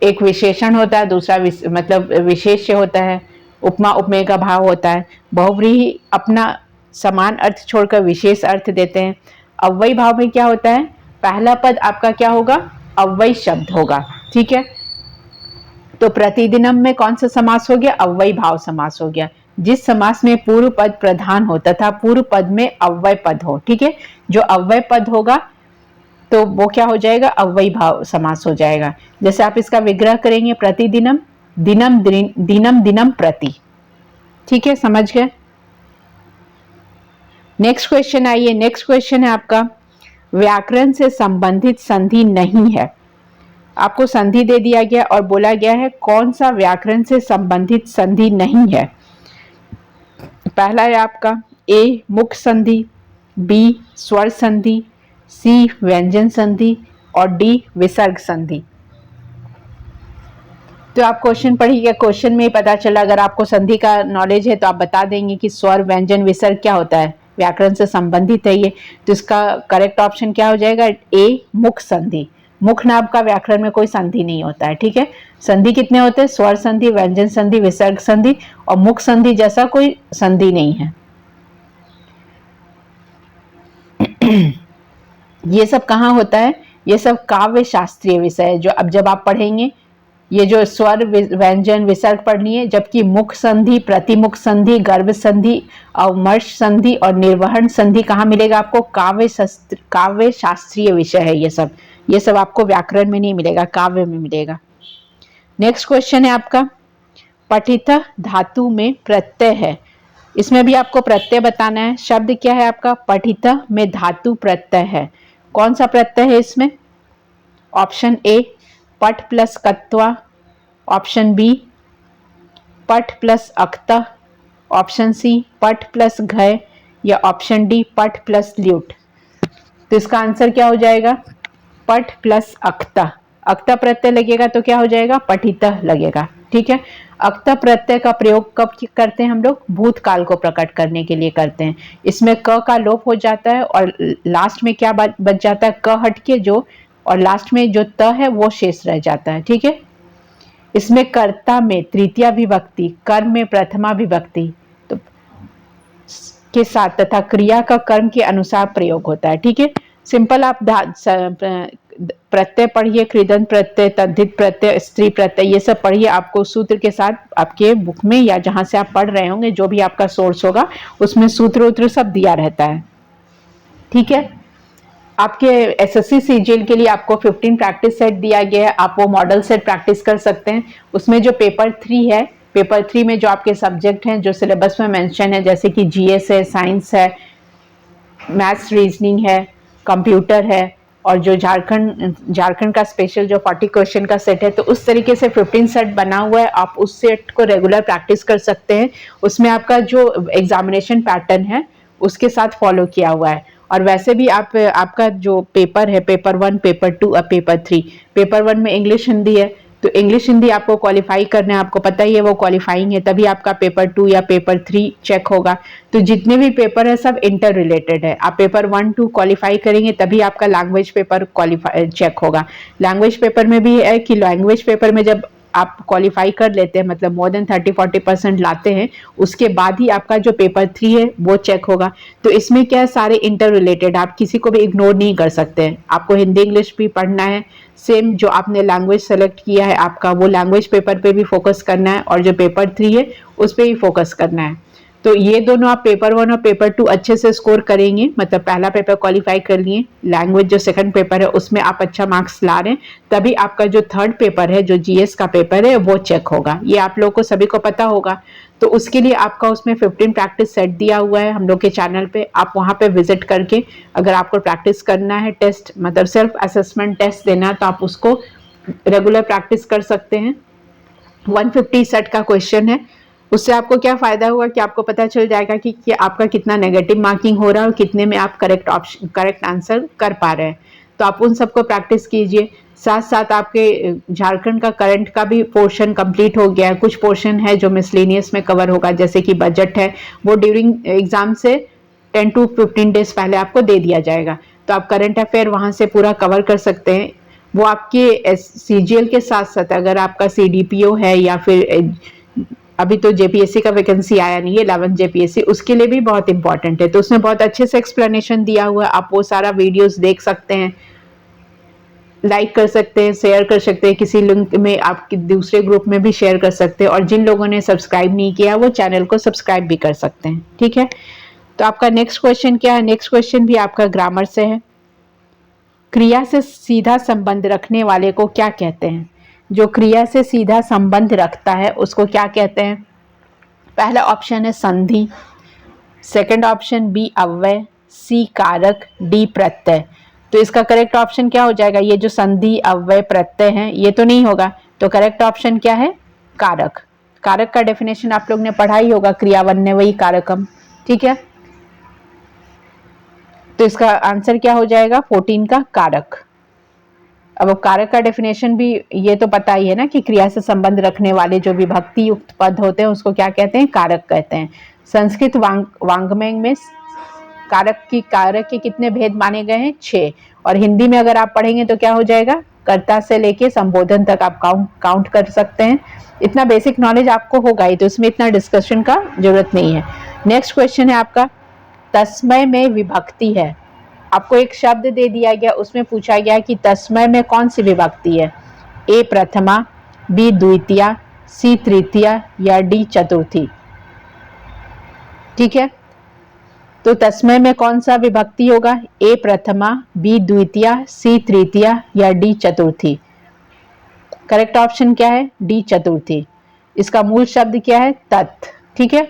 एक विशेषण होता है, दूसरा मतलब विशेष्य होता है, उपमा उपमेय का भाव होता है। बहुव्रीहि अपना समान अर्थ छोड़कर विशेष अर्थ देते हैं। अव्ययी भाव में क्या होता है? पहला पद आपका क्या होगा? अव्ययी शब्द होगा। ठीक है, तो प्रतिदिनम में कौन सा समास हो गया? अव्ययी भाव समास हो गया। जिस समास में पूर्व पद प्रधान हो तथा पूर्व पद में अव्यय पद हो। ठीक है, जो अव्यय पद होगा तो वो क्या हो जाएगा? अव्ययी भाव समास हो जाएगा। जैसे आप इसका विग्रह करेंगे प्रतिदिनम, दिनम दिनम दिनम प्रति। ठीक है, समझ गए? नेक्स्ट क्वेश्चन आइए। नेक्स्ट क्वेश्चन है आपका, व्याकरण से संबंधित संधि नहीं है। आपको संधि दे दिया गया और बोला गया है कौन सा व्याकरण से संबंधित संधि नहीं है। पहला है आपका ए मुख संधि, बी स्वर संधि, सी व्यंजन संधि और डी विसर्ग संधि। तो आप क्वेश्चन पढ़िएगा, क्वेश्चन में ही पता चला। अगर आपको संधि का नॉलेज है तो आप बता देंगे कि स्वर व्यंजन विसर्ग क्या होता है। व्याकरण से संबंधित है ये, तो इसका करेक्ट ऑप्शन क्या हो जाएगा? ए, मुख संधि। मुख नाभ का व्याकरण में कोई संधि नहीं होता है, ठीक है। संधि कितने होते हैं? स्वर संधि, व्यंजन संधि, विसर्ग संधि, और मुख संधि जैसा कोई संधि नहीं है। ये सब कहाँ होता है? ये सब काव्य शास्त्रीय विषय है, जो अब जब आप पढ़ेंगे ये जो स्वर, व्यंजन, विसर्ग पढ़नी है, जबकि मुख संधि, प्रतिमुख संधि, गर्भ संधि, अवमर्श संधि और निर्वहन संधि कहाँ मिलेगा आपको? काव्य शास्त्रीय विषय है ये सब आपको व्याकरण में नहीं मिलेगा, काव्य में मिलेगा। नेक्स्ट क्वेश्चन है आपका, पठित धातु में प्रत्यय है, इसमें भी आपको प्रत्यय बताना है। शब्द क्या है आपका? पठित में धातु प्रत्यय है। कौन सा प्रत्यय है इसमें? ऑप्शन ए पठ प्लस कत्वा, ऑप्शन बी पठ प्लस अक्त, ऑप्शन सी पठ प्लस घय, या ऑप्शन डी पठ प्लस ल्यूट। तो इसका आंसर क्या हो जाएगा? पठ प्लस अक्ता। अक्ता प्रत्यय लगेगा तो क्या हो जाएगा? पठित लगेगा, ठीक है। अक्ता प्रत्यय का प्रयोग कब करते हैं हम लोग? भूतकाल को प्रकट करने के लिए करते हैं। इसमें क का लोप हो जाता है और लास्ट में क्या बच जाता है? क हट के जो, और लास्ट में जो त है वो शेष रह जाता है, ठीक है। इसमें कर्ता में तृतीया विभक्ति, कर्म में प्रथमा विभक्ति तो के साथ तथा क्रिया का कर्म के अनुसार प्रयोग होता है, ठीक है। सिंपल आप प्रत्यय पढ़िए, कृदंत प्रत्यय, तद्धित प्रत्यय, स्त्री प्रत्यय, ये सब पढ़िए। आपको सूत्र के साथ आपके बुक में या जहां से आप पढ़ रहे होंगे, जो भी आपका सोर्स होगा, उसमें सूत्र उत्र सब दिया रहता है, ठीक है। आपके एसएससी सीजीएल के लिए आपको 15 प्रैक्टिस सेट दिया गया है, आप वो मॉडल सेट प्रैक्टिस कर सकते हैं। उसमें जो पेपर 3 है, पेपर 3 में जो आपके सब्जेक्ट हैं जो सिलेबस में मेंशन है, जैसे कि जीएस है, साइंस है, मैथ्स, रीजनिंग है, कंप्यूटर है, और जो झारखंड का स्पेशल जो 40 क्वेश्चन का सेट है, तो उस तरीके से 15 सेट बना हुआ है। आप उस सेट को रेगुलर प्रैक्टिस कर सकते हैं। उसमें आपका जो एग्जामिनेशन पैटर्न है उसके साथ फॉलो किया हुआ है। और वैसे भी आपका जो पेपर है, पेपर 1, पेपर 2 और पेपर 3, पेपर 1 में इंग्लिश हिंदी है, तो इंग्लिश हिंदी आपको क्वालिफाई करना है, आपको पता ही है वो क्वालिफाइंग है, तभी आपका पेपर 2 या पेपर 3 चेक होगा। तो जितने भी पेपर है सब इंटर रिलेटेड है। आप पेपर 1, 2 क्वालिफाई करेंगे तभी आपका लैंग्वेज पेपर क्वालिफाई चेक होगा। लैंग्वेज पेपर में भी है कि लैंग्वेज पेपर में जब आप क्वालिफाई कर लेते हैं, मतलब मोर देन 30-40% लाते हैं, उसके बाद ही आपका जो पेपर 3 है वो चेक होगा। तो इसमें क्या है, सारे इंटर रिलेटेड, आप किसी को भी इग्नोर नहीं कर सकते हैं। आपको हिंदी इंग्लिश भी पढ़ना है, सेम जो आपने लैंग्वेज सेलेक्ट किया है आपका, वो लैंग्वेज पेपर पे भी फोकस करना है, और जो पेपर 3 है उस पर भी फोकस करना है। तो ये दोनों आप पेपर 1 और पेपर 2 अच्छे से स्कोर करेंगे, मतलब पहला पेपर क्वालिफाई कर लिए, लैंग्वेज जो सेकंड पेपर है उसमें आप अच्छा मार्क्स ला रहे हैं, तभी आपका जो थर्ड पेपर है, जो जीएस का पेपर है, वो चेक होगा। ये आप लोगों को सभी को पता होगा। तो उसके लिए आपका उसमें 15 प्रैक्टिस सेट दिया हुआ है हम लोग के चैनल पे। आप वहाँ पे विजिट करके अगर आपको प्रैक्टिस करना है, टेस्ट मतलब सेल्फ असेसमेंट टेस्ट देना है, तो आप उसको रेगुलर प्रैक्टिस कर सकते हैं। 150 सेट का क्वेश्चन है। उससे आपको क्या फायदा हुआ कि आपको पता चल जाएगा कि आपका कितना नेगेटिव मार्किंग हो रहा है और कितने में आप करेक्ट आंसर कर पा रहे हैं। तो आप उन सबको प्रैक्टिस कीजिए। साथ साथ आपके झारखंड का करंट का भी पोर्शन कंप्लीट हो गया है। कुछ पोर्शन है जो मिसलेनियस में कवर होगा, जैसे कि बजट है, वो ड्यूरिंग एग्जाम से 10 to 15 डेज पहले आपको दे दिया जाएगा। तो आप करंट अफेयर वहां से पूरा कवर कर सकते हैं। वो आपके सीजीएल के साथ साथ अगर आपका सीडीपीओ है या फिर अभी तो जेपीएससी का वैकेंसी आया नहीं है, 11 जेपीएससी, उसके लिए भी बहुत इंपॉर्टेंट है। तो उसमें बहुत अच्छे से एक्सप्लेनेशन दिया हुआ है, आप वो सारा वीडियोस देख सकते हैं, लाइक कर सकते हैं, शेयर कर सकते हैं, किसी लिंक में आप दूसरे ग्रुप में भी शेयर कर सकते हैं। और जिन लोगों ने सब्सक्राइब नहीं किया वो चैनल को सब्सक्राइब भी कर सकते हैं, ठीक है। तो आपका नेक्स्ट क्वेश्चन क्या है? नेक्स्ट क्वेश्चन भी आपका ग्रामर से है। क्रिया से सीधा संबंध रखने वाले को क्या कहते हैं? जो क्रिया से सीधा संबंध रखता है उसको क्या कहते हैं? पहला ऑप्शन है संधि, सेकंड ऑप्शन बी अव्यय, सी कारक, डी प्रत्यय। तो इसका करेक्ट ऑप्शन क्या हो जाएगा? ये जो संधि, अव्यय, प्रत्यय हैं ये तो नहीं होगा। तो करेक्ट ऑप्शन क्या है? कारक। कारक का डेफिनेशन आप लोग ने पढ़ा ही होगा, क्रियावन्य वही कारकम, ठीक है। तो इसका आंसर क्या हो जाएगा? 14 का कारक। अब कारक का डेफिनेशन भी ये तो पता ही है ना कि क्रिया से संबंध रखने वाले जो विभक्ति युक्त पद होते हैं उसको क्या कहते हैं? कारक कहते हैं। संस्कृत वांग्मय में कारक के कितने भेद माने गए हैं? 6। और हिंदी में अगर आप पढ़ेंगे तो क्या हो जाएगा? कर्ता से लेके संबोधन तक आप काउंट कर सकते हैं। इतना बेसिक नॉलेज आपको होगा ही, तो इसमें इतना डिस्कशन का जरूरत नहीं है। नेक्स्ट क्वेश्चन है आपका, तस्मय में विभक्ति है। आपको एक शब्द दे दिया गया, उसमें पूछा गया कि तस्मय में कौन सी विभक्ति है? ए प्रथमा, बी द्वितीया, सी तृतीया या डी चतुर्थी। ठीक है, तो तस्मय में कौन सा विभक्ति होगा? ए प्रथमा, बी द्वितीया, सी तृतीया या डी चतुर्थी। करेक्ट ऑप्शन क्या है? डी चतुर्थी। इसका मूल शब्द क्या है? तत्। ठीक है,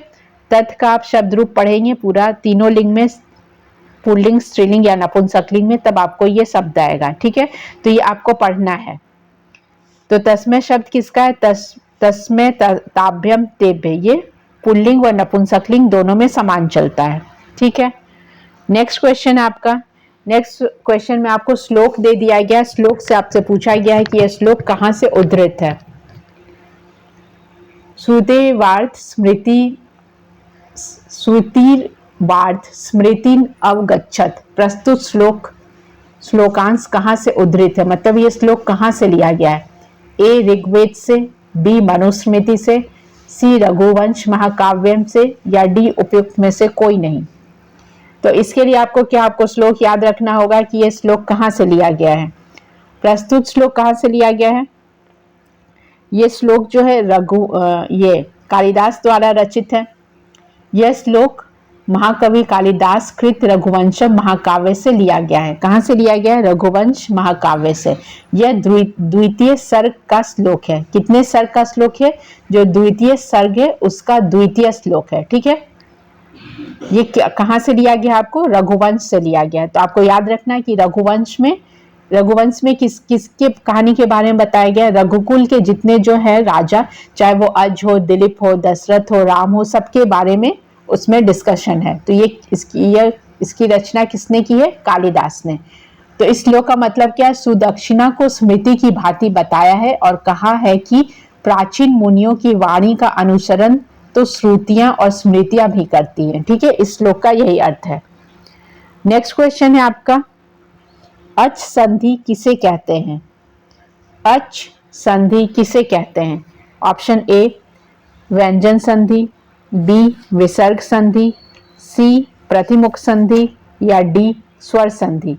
तत् का आप शब्द रूप पढ़ेंगे पूरा तीनों लिंग में, पुल्लिंग, स्त्रीलिंग या नपुंसकलिंग में, तब आपको ये शब्द आएगा। ठीक है, तो ये आपको पढ़ना है। तो तस्मय शब्द किसका है? तस्मय, ताभ्यम, तेभ्य, ये पुल्लिंग व नपुंसकलिंग दोनों में समान चलता है। ठीक है, नेक्स्ट क्वेश्चन है आपका। नेक्स्ट क्वेश्चन में आपको श्लोक दे दिया गया। श्लोक से आपसे पूछा गया है कि यह श्लोक कहां से उद्धृत है। श्रुतेवार्थ स्मृति अवगच्छत। प्रस्तुत श्लोकांश कहां से उद्धृत है, मतलब ये श्लोक कहां से लिया गया है? ए ऋग्वेद से, बी मनुस्मृति से, सी रघुवंश महाकाव्यम से या डी उपयुक्त में से कोई नहीं। तो इसके लिए आपको श्लोक याद रखना होगा कि यह श्लोक कहां से लिया गया है। प्रस्तुत श्लोक कहां से लिया गया है? यह श्लोक जो है ये कालिदास द्वारा रचित है। यह श्लोक महाकवि कालिदास कृत रघुवंश महाकाव्य से लिया गया है। कहां से लिया गया है? रघुवंश महाकाव्य से। यह द्वितीय सर्ग का श्लोक है। कितने सर्ग का श्लोक है? जो द्वितीय सर्ग है उसका द्वितीय श्लोक है। ठीक है, ये कहां से लिया गया? आपको रघुवंश से लिया गया है। तो आपको याद रखना है कि रघुवंश में किसके कहानी के बारे में बताया गया है? रघुकुल के जितने जो है राजा, चाहे वो अज हो, दिलीप हो, दशरथ हो, राम हो, सबके बारे में उसमें डिस्कशन है। तो इसकी रचना किसने की है? कालिदास ने। तो इस श्लोक का मतलब क्या है? सुदक्षिणा को स्मृति की भांति बताया है और कहा है कि प्राचीन मुनियों की वाणी का अनुसरण तो श्रुतियां और स्मृतियां भी करती हैं। ठीक है, इस श्लोक का यही अर्थ है। नेक्स्ट क्वेश्चन है आपका, अच संधि किसे कहते हैं? अच संधि किसे कहते हैं? ऑप्शन ए व्यंजन संधि, बी विसर्ग संधि, सी प्रतिमुख संधि या डी स्वर संधि।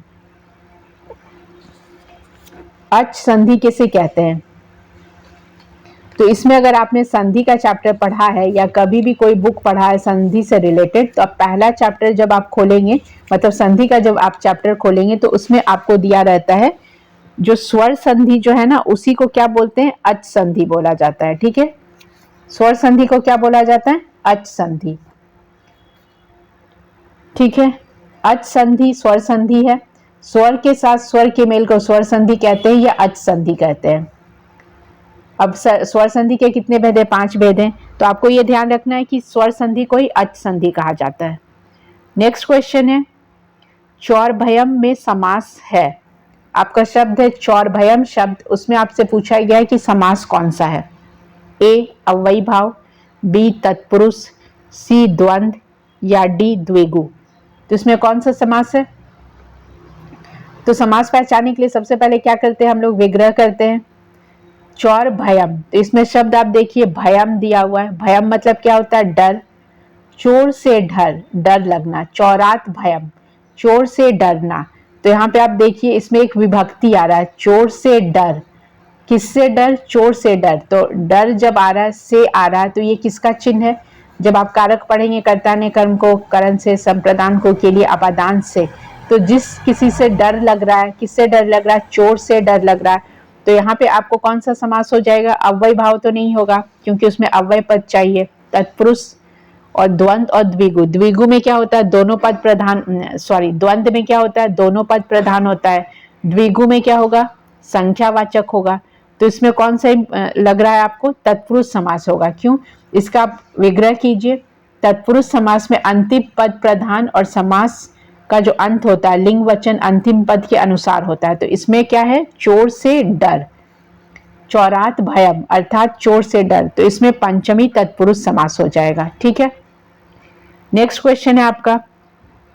अच संधि किसे कहते हैं? तो इसमें अगर आपने संधि का चैप्टर पढ़ा है या कभी भी कोई बुक पढ़ा है संधि से रिलेटेड, तो अब पहला चैप्टर जब आप खोलेंगे, मतलब संधि का जब आप चैप्टर खोलेंगे, तो उसमें आपको दिया रहता है जो स्वर संधि जो है ना, उसी को क्या बोलते हैं? अच संधि बोला जाता है। ठीक है, स्वर संधि को क्या बोला जाता है? अच संधि। ठीक है, अच संधि स्वर संधि है। स्वर के साथ स्वर के मेल को स्वर संधि कहते हैं या अच संधि कहते हैं। अब स्वर संधि के कितने भेद है? 5 भेद हैं। तो आपको यह ध्यान रखना है कि स्वर संधि को ही अच संधि कहा जाता है। नेक्स्ट क्वेश्चन है, चौरभयम में समास है। आपका शब्द है चौरभयम शब्द, उसमें आपसे पूछा गया है कि समास कौन सा है? ए अव्ययी भाव, बी तत्पुरुष, सी द्वंद्व या डी द्विगु। तो इसमें कौन सा समास है? तो समास पहचानने के लिए सबसे पहले क्या करते हैं हम लोग? विग्रह करते हैं। चौर भयम, तो इसमें शब्द आप देखिए भयम दिया हुआ है। भयम मतलब क्या होता है? डर। चोर से डर लगना, चौरात भयम, चोर से डरना। तो यहाँ पे आप देखिए इसमें एक विभक्ति आ रहा है, चोर से डर। किससे डर? चोर से डर। तो डर जब आ रहा है, से आ रहा है, तो ये किसका चिन्ह है? जब आप कारक पढ़ेंगे कर्ता ने कर्म को करण से, संप्रदान को के लिए अपादान से, तो जिस किसी से डर लग रहा है, किससे डर लग रहा है? चोर से डर लग रहा है। तो यहाँ पे आपको कौन सा समास हो जाएगा? अव्यय भाव तो नहीं होगा क्योंकि उसमें अव्यय पद चाहिए। तत्पुरुष और द्वंद और द्विगु। द्विगु में क्या होता है? दोनों पद प्रधान, द्वंद में क्या होता है? दोनों पद प्रधान होता है। द्विगु में क्या होगा? संख्यावाचक होगा। तो इसमें कौन सा लग रहा है आपको? तत्पुरुष समास होगा। क्यों? इसका आप विग्रह कीजिए। तत्पुरुष समास में अंतिम पद प्रधान और समास का जो अंत होता है लिंग वचन अंतिम पद के अनुसार होता है। तो इसमें क्या है? चोर से डर, चौरात भयम अर्थात चोर से डर। तो इसमें पंचमी तत्पुरुष समास हो जाएगा। ठीक है, नेक्स्ट क्वेश्चन है आपका,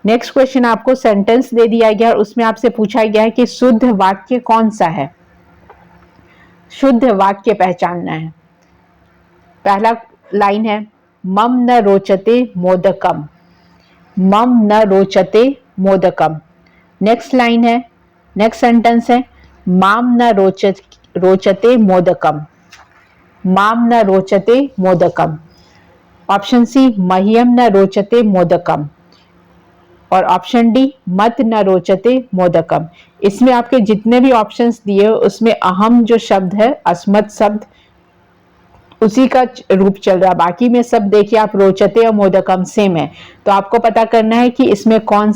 नेक्स्ट क्वेश्चन आपको सेंटेंस दे दिया गया और उसमें आपसे पूछा गया है कि शुद्ध वाक्य कौन सा है, शुद्ध वाक्य पहचानना है। पहला लाइन है मम न रोचते मोदकम, मम न रोचते मोदकम। नेक्स्ट लाइन है, नेक्स्ट सेंटेंस है माम न रोचते मोदकम, माम न रोचते मोदकम। ऑप्शन सी मह्यम न रोचते मोदकम और ऑप्शन डी मत न रोचते मोदकम। इसमें आपके जितने भी ऑप्शंस दिए उसमें अहम जो शब्द है अस्मत् शब्द उसी का रूप चल रहा है, बाकी में सब देखिए आप रोचते और मोदकम सेम है। तो आपको पता करना है कि इसमें कौन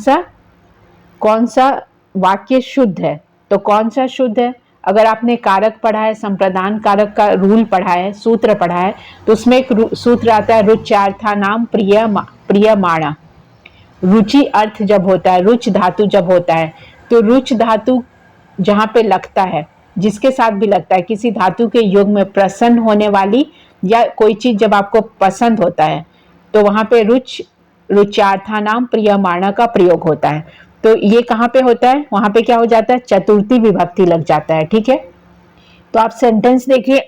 सा वाक्य शुद्ध है। तो कौन सा शुद्ध है, अगर आपने कारक पढ़ा है, संप्रदान कारक का रूल पढ़ा है, सूत्र पढ़ा है, तो उसमें एक सूत्र आता है रुच्यार्था नाम प्रियमाणा। रुचि अर्थ जब होता है, रुच धातु जब होता है, तो रुच धातु जहां पे लगता है, जिसके साथ भी लगता है, किसी धातु के युग में प्रसन्न होने वाली या कोई चीज जब आपको पसंद होता है तो वहां पे रुच्यार्था नाम प्रियमाणा का प्रयोग होता है। तो ये कहाँ पे होता है, वहां पे क्या हो जाता है, चतुर्थी विभक्ति लग जाता है। ठीक है, तो आप सेंटेंस देखिए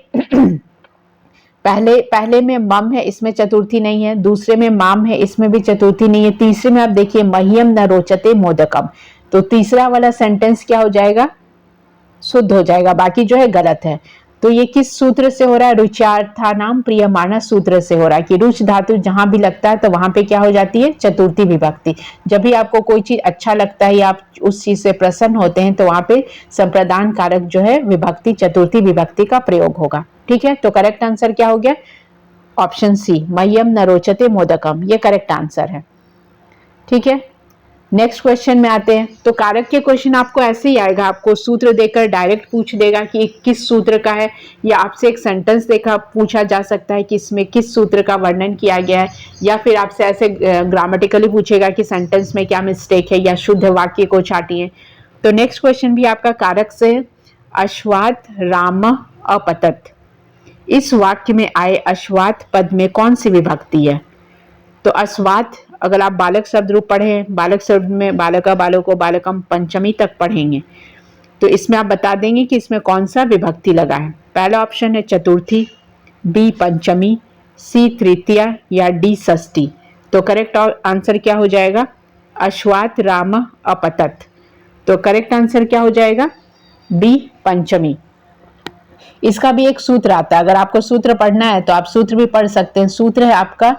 पहले में मम है, इसमें चतुर्थी नहीं है, दूसरे में माम है, इसमें भी चतुर्थी नहीं है, तीसरे में आप देखिए मह्यम न रोचते मोदकम, तो तीसरा वाला सेंटेंस क्या हो जाएगा, शुद्ध हो जाएगा, बाकी जो है गलत है। तो ये किस सूत्र से हो रहा है, रुच्यार्था नाम प्रियमाणा सूत्र से हो रहा है कि रुच धातु जहां भी लगता है तो वहां पे क्या हो जाती है, चतुर्थी विभक्ति। जब भी आपको कोई चीज अच्छा लगता है या आप उस चीज से प्रसन्न होते हैं तो वहां पे संप्रदान कारक जो है विभक्ति चतुर्थी विभक्ति का प्रयोग होगा। ठीक है, तो करेक्ट आंसर क्या हो गया, ऑप्शन सी मह्यम न रोचते मोदकम, ये करेक्ट आंसर है। ठीक है, नेक्स्ट क्वेश्चन में आते हैं। तो कारक के क्वेश्चन आपको ऐसे ही आएगा, आपको सूत्र देकर डायरेक्ट पूछ देगा कि किस सूत्र का है, या आपसे एक सेंटेंस देखा पूछा जा सकता है कि इसमें किस सूत्र का वर्णन किया गया है, या फिर आपसे ऐसे ग्रामेटिकली पूछेगा कि सेंटेंस में क्या मिस्टेक है या शुद्ध वाक्य को छाटिए। तो नेक्स्ट क्वेश्चन भी आपका कारक से है, अश्वात राम अपतत, इस वाक्य में आए अश्वात पद में कौन सी विभक्ति है। तो अश्वात अगर आप बालक शब्द रूप पढ़े, बालक शब्द में बालका बालको बालकम पंचमी तक पढ़ेंगे तो इसमें आप बता देंगे कि इसमें कौन सा विभक्ति लगा है। पहला ऑप्शन है चतुर्थी, बी पंचमी, सी तृतीया या डी षष्ठी। तो करेक्ट आंसर क्या हो जाएगा, अश्वात राम अपतत। तो करेक्ट आंसर क्या हो जाएगा, बी पंचमी। इसका भी एक सूत्र आता है, अगर आपको सूत्र पढ़ना है तो आप सूत्र भी पढ़ सकते हैं। सूत्र है आपका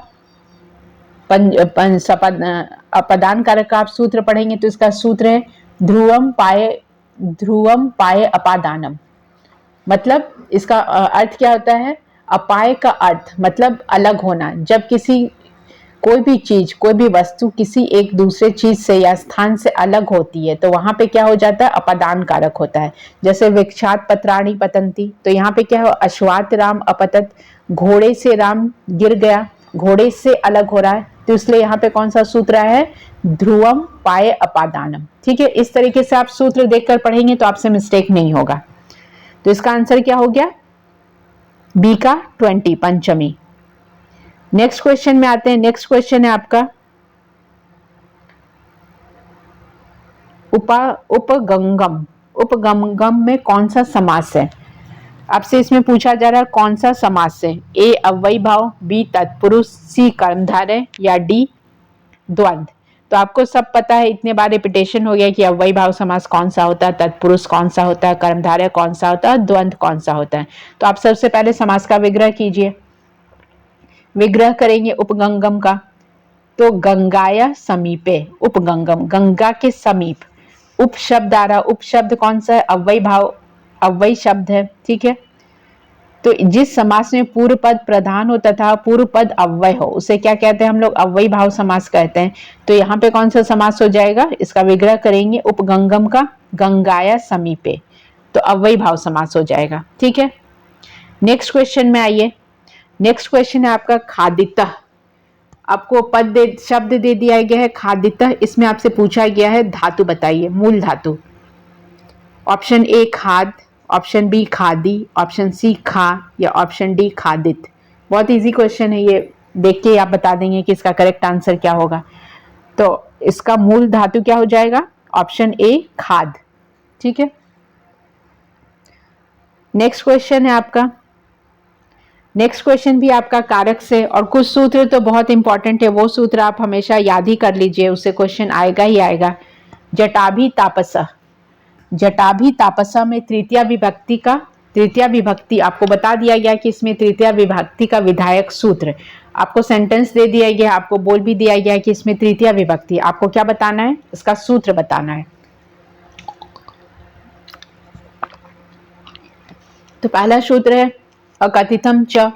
अपदान कारक का आप सूत्र पढ़ेंगे तो इसका सूत्र है ध्रुवम पाए अपादानम। मतलब इसका अर्थ क्या होता है, अपाय का अर्थ मतलब अलग होना। जब कोई भी चीज, कोई भी वस्तु किसी एक दूसरे चीज से या स्थान से अलग होती है तो वहां पे क्या हो जाता है, अपदान कारक होता है। जैसे वृक्षात पत्राणि पतंती, तो यहाँ पे क्या हो, अश्वात राम अपतत, घोड़े से राम गिर गया, घोड़े से अलग हो रहा है, तो इसलिए यहाँ पे कौन सा सूत्र है, ध्रुवम पाए अपादानम। ठीक है, इस तरीके से आप सूत्र देखकर पढ़ेंगे तो आपसे मिस्टेक नहीं होगा। तो इसका आंसर क्या हो गया, बी का 20 पंचमी। नेक्स्ट क्वेश्चन में आते हैं। नेक्स्ट क्वेश्चन है आपका उपगंगम, उपगंगम में कौन सा समास है। आपसे इसमें पूछा जा रहा है कौन सा समास है, ए अव्ययी भाव, बी तत्पुरुष, सी कर्मधारय या डी द्वंद्व। तो आपको सब पता है, इतने बार रिपीटेशन हो गया कि अव्ययी भाव समास कौन सा होता है, तत्पुरुष कौन सा होता है, कर्मधारय कौन सा होता है, द्वंद्व कौन सा होता है। तो आप सबसे पहले समास का विग्रह कीजिए। विग्रह करेंगे उपगंगम का, तो गंगाया समीपे, उपगंगम गंगा के समीप। उप शब्द आ रहा, उप शब्द कौन सा है, अव्ययी भाव, अव्ययी शब्द है। ठीक है, तो जिस समास में पूर्व पद प्रधान हो तथा पूर्व पद अव्यय हो उसे क्या कहते हैं हम लोग, अव्ययी भाव समास कहते हैं। तो यहाँ पे कौन सा समास हो जाएगा, इसका विग्रह करेंगे उपगंगम का, गंगाया समीपे, तो अव्ययी भाव समास हो जाएगा। ठीक है, नेक्स्ट क्वेश्चन में आइए। नेक्स्ट क्वेश्चन है आपका खादितः। आपको शब्द दे दिया गया है खादितः, इसमें आपसे पूछा गया है धातु बताइए, मूल धातु। ऑप्शन ए खाद, ऑप्शन बी खादी, ऑप्शन सी खा या ऑप्शन डी खादित। बहुत इजी क्वेश्चन है ये, देख के आप बता देंगे कि इसका करेक्ट आंसर क्या होगा। तो इसका मूल धातु क्या हो जाएगा? ऑप्शन ए खाद। ठीक है, नेक्स्ट क्वेश्चन है आपका। नेक्स्ट क्वेश्चन भी आपका कारक से, और कुछ सूत्र तो बहुत इंपॉर्टेंट है, वो सूत्र आप हमेशा याद ही कर लीजिए, उससे क्वेश्चन आएगा ही आएगा। जटाभि तापसा, जटाभि तापसा में तृतीया विभक्ति आपको बता दिया गया कि इसमें तृतीया विभक्ति का विधायक सूत्र, आपको सेंटेंस दे दिया गया, आपको बोल भी दिया गया कि इसमें तृतीया विभक्ति, आपको क्या बताना है? इसका सूत्र बताना है। तो पहला सूत्र है अकथितम च,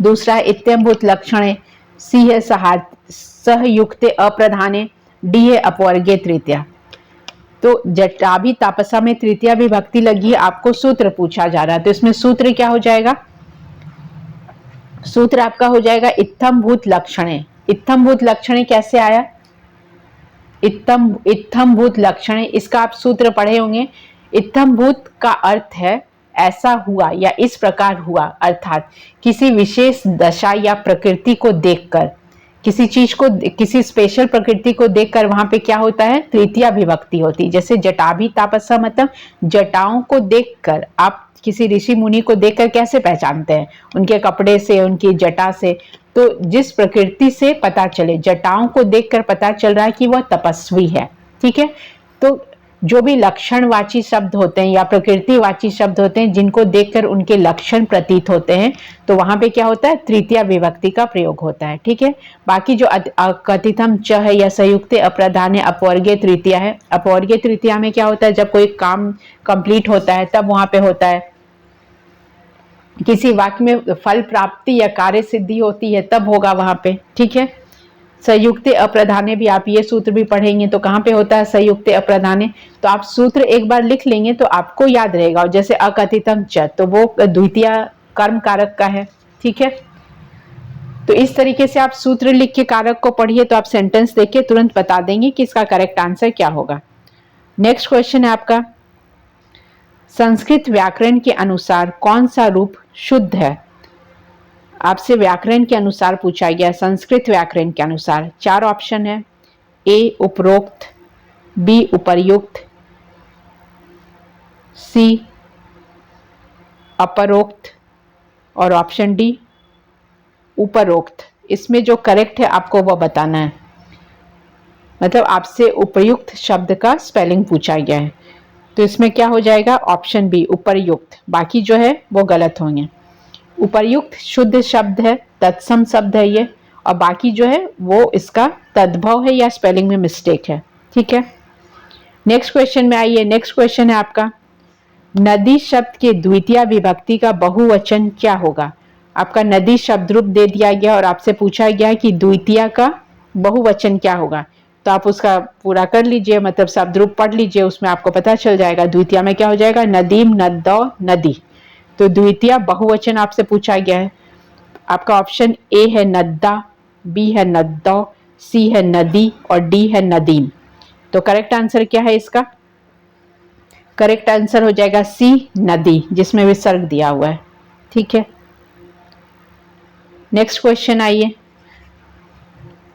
दूसरा है इत्यंभूत लक्षणे, सी है सहयुक्ते अप्रधाने, डी है अपवर्गे तृतीया। तो जटाभि तापसा में तृतीया विभक्ति लगी, आपको सूत्र पूछा जा रहा है, तो इसमें सूत्र क्या हो जाएगा? सूत्र आपका हो जाएगा इत्थम्भूत लक्षणे। इत्थम्भूत लक्षणे कैसे आया? इत्थम्भूत लक्षणे, इसका आप सूत्र पढ़े होंगे। इत्थम्भूत का अर्थ है ऐसा हुआ या इस प्रकार हुआ, अर्थात किसी विशेष दशा या प्रकृति को देखकर, किसी चीज को, किसी स्पेशल प्रकृति को देखकर वहां पे क्या होता है? तृतीया विभक्ति होती है। जैसे जटाभि तापसा मतलब जटाओं को देखकर, आप किसी ऋषि मुनि को देखकर कैसे पहचानते हैं? उनके कपड़े से, उनकी जटा से। तो जिस प्रकृति से पता चले, जटाओं को देखकर पता चल रहा है कि वह तपस्वी है। ठीक है, तो जो भी लक्षणवाची शब्द होते हैं या प्रकृतिवाची शब्द होते हैं, जिनको देखकर उनके लक्षण प्रतीत होते हैं, तो वहां पे क्या होता है? तृतीया विभक्ति का प्रयोग होता है। ठीक है, बाकी जो कथितम च है या संयुक्ते अप्रधाने अपवर्गे तृतीया है, अपवर्गे तृतीया में क्या होता है? जब कोई काम कंप्लीट होता है तब वहां पे होता है, किसी वाक्य में फल प्राप्ति या कार्य सिद्धि होती है तब होगा वहां पे। ठीक है, संयुक्ते अप्रधाने भी आप ये सूत्र भी पढ़ेंगे तो कहाँ पे होता है संयुक्ते अप्रधाने? तो आप सूत्र एक बार लिख लेंगे तो आपको याद रहेगा। और जैसे अकथितम च, तो वो द्वितीय कर्म कारक का है। ठीक है, तो इस तरीके से आप सूत्र लिख के कारक को पढ़िए तो आप सेंटेंस देख के तुरंत बता देंगे कि इसका करेक्ट आंसर क्या होगा। नेक्स्ट क्वेश्चन है आपका, संस्कृत व्याकरण के अनुसार कौन सा रूप शुद्ध है? आपसे व्याकरण के अनुसार पूछा गया, संस्कृत व्याकरण के अनुसार। 4 ऑप्शन है, ए उपरोक्त, बी उपर्युक्त, सी अपरोक्त और ऑप्शन डी उपरोक्त। इसमें जो करेक्ट है आपको वह बताना है, मतलब आपसे उपयुक्त शब्द का स्पेलिंग पूछा गया है। तो इसमें क्या हो जाएगा? ऑप्शन बी उपर्युक्त, बाकी जो है वो गलत होंगे। उपर्युक्त शुद्ध शब्द है, तत्सम शब्द है ये, और बाकी जो है वो इसका तद्भव है या स्पेलिंग में मिस्टेक है। ठीक है, नेक्स्ट क्वेश्चन में आइए। नेक्स्ट क्वेश्चन है आपका, नदी शब्द के द्वितीय विभक्ति का बहुवचन क्या होगा? आपका नदी शब्द रूप दे दिया गया और आपसे पूछा गया कि द्वितीय का बहुवचन क्या होगा। तो आप उसका पूरा कर लीजिए, मतलब शब्द रूप पढ़ लीजिए, उसमें आपको पता चल जाएगा। द्वितीय में क्या हो जाएगा? नदीम, नद्दौ, नदी। तो द्वितीय बहुवचन आपसे पूछा गया है। आपका ऑप्शन ए है नद्दा, बी है नद्दौ, सी है नदी और डी है नदीम। तो करेक्ट आंसर क्या है इसका? करेक्ट आंसर हो जाएगा सी नदी, जिसमें विसर्ग दिया हुआ है। ठीक है, नेक्स्ट क्वेश्चन आइए।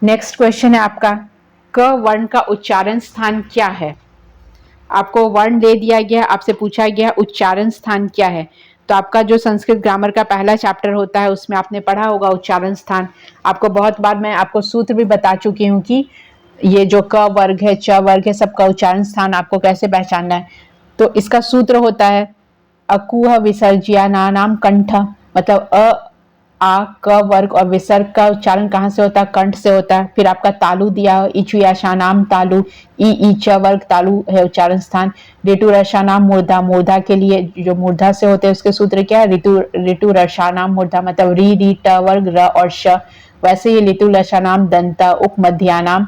नेक्स्ट क्वेश्चन है आपका, क वर्ण का उच्चारण स्थान क्या है? आपको वर्ण दे दिया गया, आपसे पूछा गया उच्चारण स्थान क्या है। तो आपका जो संस्कृत ग्रामर का पहला चैप्टर होता है उसमें आपने पढ़ा होगा उच्चारण स्थान। आपको बहुत बार मैं आपको सूत्र भी बता चुकी हूँ कि ये जो क वर्ग है, च वर्ग है, सबका उच्चारण स्थान आपको कैसे पहचानना है। तो इसका सूत्र होता है अकुह विसर्जयानानाम कंठ, मतलब अ आ क वर्ग और विसर्ग का उच्चारण कहाँ से होता है? कंठ से होता है। फिर आपका तालु दिया हो, इचु याशानाम तालु, ई च वर्ग तालु है उच्चारण स्थान। ऋतु रसानाम मूर्धा, मूर्धा के लिए जो मूर्धा से होते हैं उसके सूत्र क्या है? ऋतु रसानाम मूर्धा, मतलब री ट वर्ग र और श। वैसे ही ऋतु रसानाम दंत, उप मध्यानाम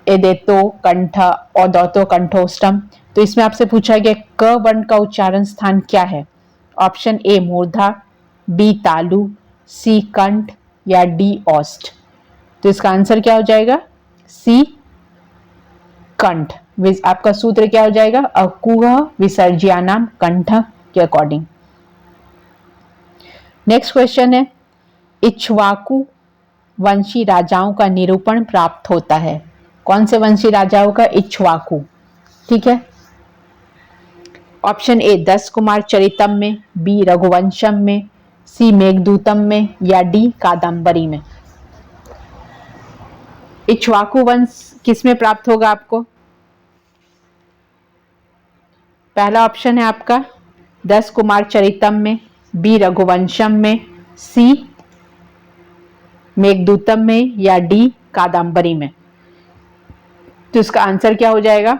एदेतो कंठ और दौतो कंठोष्टम। तो इसमें आपसे पूछा गया क वर्ण का उच्चारण स्थान क्या है? ऑप्शन ए मूर्धा, बी तालु, सी कंठ या डी ओष्ठ। तो इसका आंसर क्या हो जाएगा? सी कंठ। आपका सूत्र क्या हो जाएगा? अकुह विसर्जयानाम कंठ के अकॉर्डिंग। नेक्स्ट क्वेश्चन है, इक्ष्वाकु वंशी राजाओं का निरूपण प्राप्त होता है। कौन से वंशी राजाओं का? इक्ष्वाकु। ठीक है। ऑप्शन ए 10 कुमार चरितम में, बी रघुवंशम में, सी मेघदूतम में या डी कादम्बरी में। इक्ष्वाकु वंश किस में प्राप्त होगा आपको? पहला ऑप्शन है आपका 10 कुमार चरितम में, बी रघुवंशम में, सी मेघदूतम में या डी कादम्बरी में। तो इसका आंसर क्या हो जाएगा?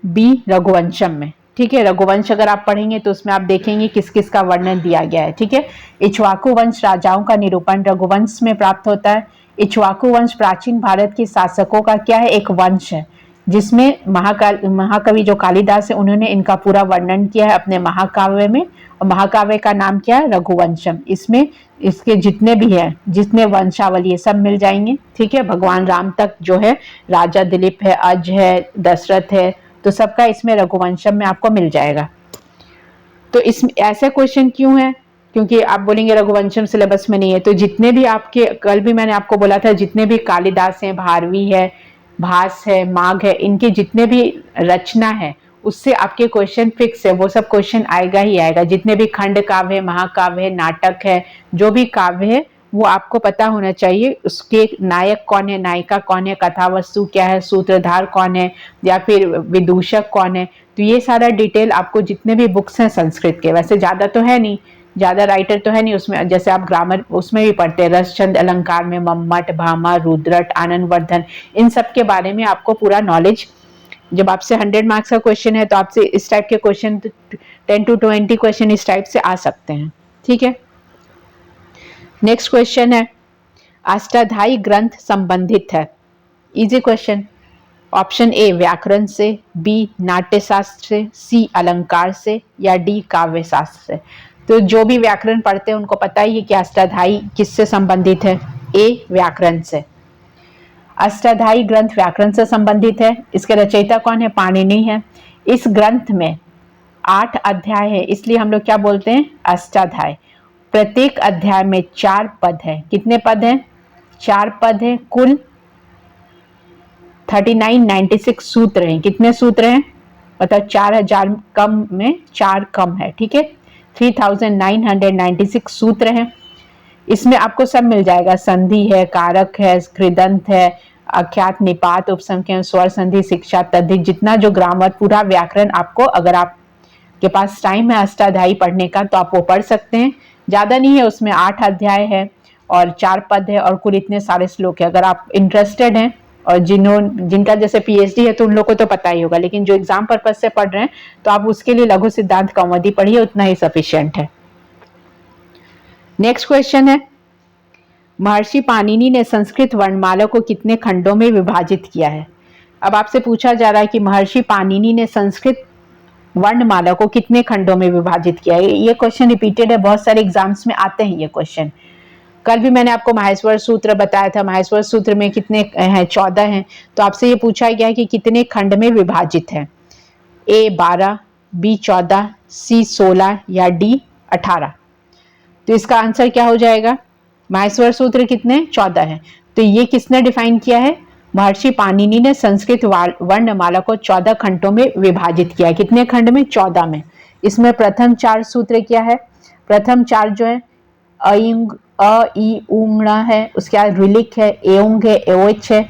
बी रघुवंशम में। ठीक है। रघुवंश अगर आप पढ़ेंगे तो उसमें आप देखेंगे किस किस का वर्णन दिया गया है। ठीक है। इक्ष्वाकु वंश राजाओं का निरूपण रघुवंश में प्राप्त होता है। इक्ष्वाकु वंश प्राचीन भारत के शासकों का क्या है? एक वंश है, जिसमें महाकवि जो कालिदास है उन्होंने इनका पूरा वर्णन किया है अपने महाकाव्य में, और महाकाव्य का नाम क्या है? रघुवंशम। इसमें इसके जितने भी है, जितने वंशावली है, सब मिल जाएंगे। ठीक है। भगवान राम तक जो है, राजा दिलीप है, अज है, दशरथ है, तो सबका इसमें रघुवंशम में आपको मिल जाएगा। तो इसमें ऐसे क्वेश्चन क्यों है? क्योंकि आप बोलेंगे रघुवंशम सिलेबस में नहीं है, तो जितने भी आपके, कल भी मैंने आपको बोला था, जितने भी कालिदास हैं, भारवी है, भास है, माघ है, इनके जितने भी रचना है उससे आपके क्वेश्चन फिक्स है, वो सब क्वेश्चन आएगा ही आएगा। जितने भी खंड काव्य है, महाकाव्य है, नाटक है, जो भी काव्य है वो आपको पता होना चाहिए। उसके नायक कौन है, नायिका कौन है, कथा वस्तु क्या है, सूत्रधार कौन है, या फिर विदूषक कौन है। तो ये सारा डिटेल आपको, जितने भी बुक्स हैं संस्कृत के, वैसे ज्यादा तो है नहीं, ज्यादा राइटर तो है नहीं उसमें, जैसे आप ग्रामर उसमें भी पढ़ते हैं, रसचंद अलंकार में मम्मट, भामा, रुद्रट, आनंदवर्धन, इन सब के बारे में आपको पूरा नॉलेज। जब आपसे 100 मार्क्स का क्वेश्चन है तो आपसे इस टाइप के क्वेश्चन 10 to 20 क्वेश्चन इस टाइप से आ सकते हैं। ठीक है। नेक्स्ट क्वेश्चन है, अष्टाध्यायी ग्रंथ संबंधित है। Easy question. ऑप्शन ए व्याकरण से, बी नाट्यशास्त्र से, सी अलंकार से या डी काव्य शास्त्र से। तो जो भी व्याकरण पढ़ते हैं उनको पता ही है कि अष्टाध्यायी किससे संबंधित है? ए व्याकरण से। अष्टाध्यायी ग्रंथ व्याकरण से संबंधित है। इसके रचयिता कौन है? पाणिनि है। इस ग्रंथ में 8 अध्याय है, इसलिए हम लोग क्या बोलते हैं? अष्टाध्याय। प्रत्येक अध्याय में 4 पद है। कितने पद हैं? 4 पद है। कुल 96 सूत्र हैं। कितने सूत्र हैं? मतलब 4000 कम में 4 कम है। ठीक है। 3996 सूत्र हैं। इसमें आपको सब मिल जाएगा, संधि है, कारक है, कृदंत है, अख्यात, निपात, उपसंख्यन, स्वर संधि, शिक्षा, तद्धित, जितना जो ग्रामर, पूरा व्याकरण आपको, अगर आपके पास टाइम है अष्टाध्यायी पढ़ने का तो आप वो पढ़ सकते हैं। ज्यादा नहीं है, उसमें 8 अध्याय है और 4 पद है और कुल इतने सारे श्लोक है। अगर आप इंटरेस्टेड हैं और जिनका जैसे पीएचडी है तो उन लोग को तो पता ही होगा, लेकिन जो एग्जाम पर्पज से पढ़ रहे हैं तो आप उसके लिए लघु सिद्धांत कौमुदी पढ़िए, उतना ही सफिशिएंट है। नेक्स्ट क्वेश्चन है, महर्षि पाणिनि ने संस्कृत वर्णमाला को कितने खंडों में विभाजित किया है? अब आपसे पूछा जा रहा है कि महर्षि पाणिनि ने संस्कृत वर्णमाला को कितने खंडों में विभाजित किया है। ये क्वेश्चन रिपीटेड है, बहुत सारे एग्जाम्स में आते हैं ये क्वेश्चन। कल भी मैंने आपको माहेश्वर सूत्र बताया था, माहेश्वर सूत्र में कितने हैं? 14 हैं। तो आपसे ये पूछा गया कि कितने खंड में विभाजित है? ए 12, बी 14, सी 16 या डी 18। तो इसका आंसर क्या हो जाएगा? माहेश्वर सूत्र कितने? 14 है। तो ये किसने डिफाइन किया है? महर्षि पाणिनि ने संस्कृत वर्णमाला को 14 खंडों में विभाजित किया है। कितने खंड में? 14 में। इसमें प्रथम 4 सूत्र क्या है? प्रथम 4 जो है अइंग, अ ई उंग है, उसके बाद ऋलिक है, एउंग है, एओच है,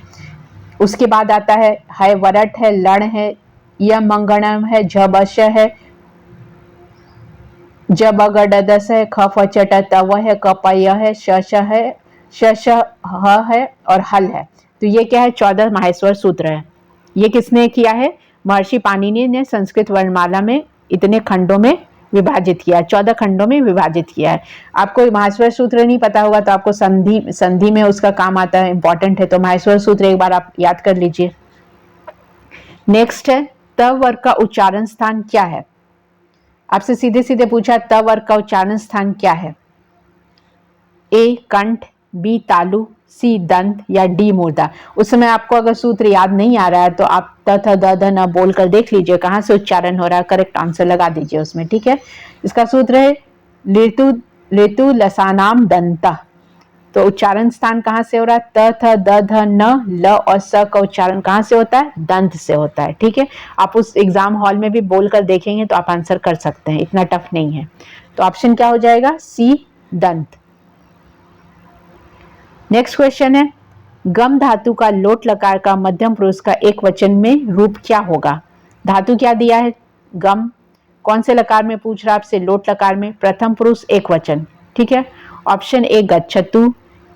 उसके बाद आता है वरट है, लण है, यम मंगणम है, झबश है, जब अगडदस है, खफ चट तव है, कपय है, शश है, शश ह है और हल है। तो ये क्या है? 14 माहेश्वर सूत्र है। ये किसने किया है? महर्षि पाणिनि ने संस्कृत वर्णमाला में इतने खंडों में विभाजित किया, 14 खंडों में विभाजित किया है। आपको माहेश्वर सूत्र नहीं पता होगा तो आपको संधि में उसका काम आता है, इंपॉर्टेंट है, तो माहेश्वर सूत्र एक बार आप याद कर लीजिए। नेक्स्ट है, त वर्ग का उच्चारण स्थान क्या है? आपसे सीधे सीधे पूछा त वर्ग का उच्चारण स्थान क्या है? ए कंठ, बी तालु, सी दंत या डी मूर्धा। उस समय आपको अगर सूत्र याद नहीं आ रहा है तो आप त थ द ध न बोल कर देख लीजिए कहां से उच्चारण हो रहा है, करेक्ट आंसर लगा दीजिए उसमें। ठीक है। इसका सूत्र है ऋतु लसानाम दंता। तो उच्चारण स्थान कहाँ से हो रहा है? त, थ, द, ध, न, ल और स का उच्चारण कहाँ से होता है? दंत से होता है। ठीक है, आप उस एग्जाम हॉल में भी बोलकर देखेंगे तो आप आंसर कर सकते हैं, इतना टफ नहीं है। तो ऑप्शन क्या हो जाएगा? सी, दंत। नेक्स्ट क्वेश्चन है, गम धातु का लोट लकार का मध्यम पुरुष का एक वचन में रूप क्या होगा? धातु क्या दिया है? गम। कौन से लकार में पूछ रहा है आपसे? लोट लकार में। प्रथम पुरुष एक वचन। ठीक है, ऑप्शन ए गच्छतु,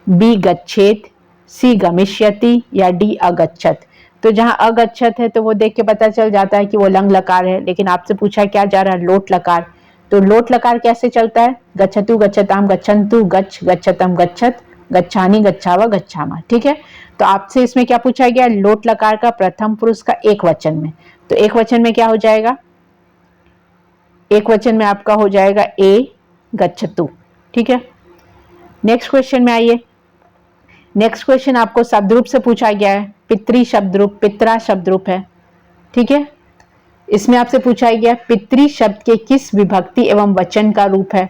बी गच्छेत, सी गमिष्यति या डी अगच्छत। तो जहां अगच्छत है तो वो देख के पता चल जाता है कि वो लंग लकार है, लेकिन आपसे पूछा क्या जा रहा है? लोट लकार। तो लोट लकार कैसे चलता है? गच्छतु गच्छताम गच्छन्तु, गच्छ गच्छतम गच्छत, गच्छानि गच्छावा गच्छामा। ठीक है, तो आपसे इसमें क्या पूछा गया? लोट लकार का प्रथम पुरुष का एक वचन में। तो एक वचन में क्या हो जाएगा? एक वचन में आपका हो जाएगा ए गच्छतु। ठीक है, नेक्स्ट क्वेश्चन में आइए। नेक्स्ट क्वेश्चन आपको शब्द रूप से पूछा गया है। पितृ शब्द रूप, पित्रा शब्द रूप है। ठीक है, इसमें आपसे पूछा गया पितृ शब्द के किस विभक्ति एवं वचन का रूप है?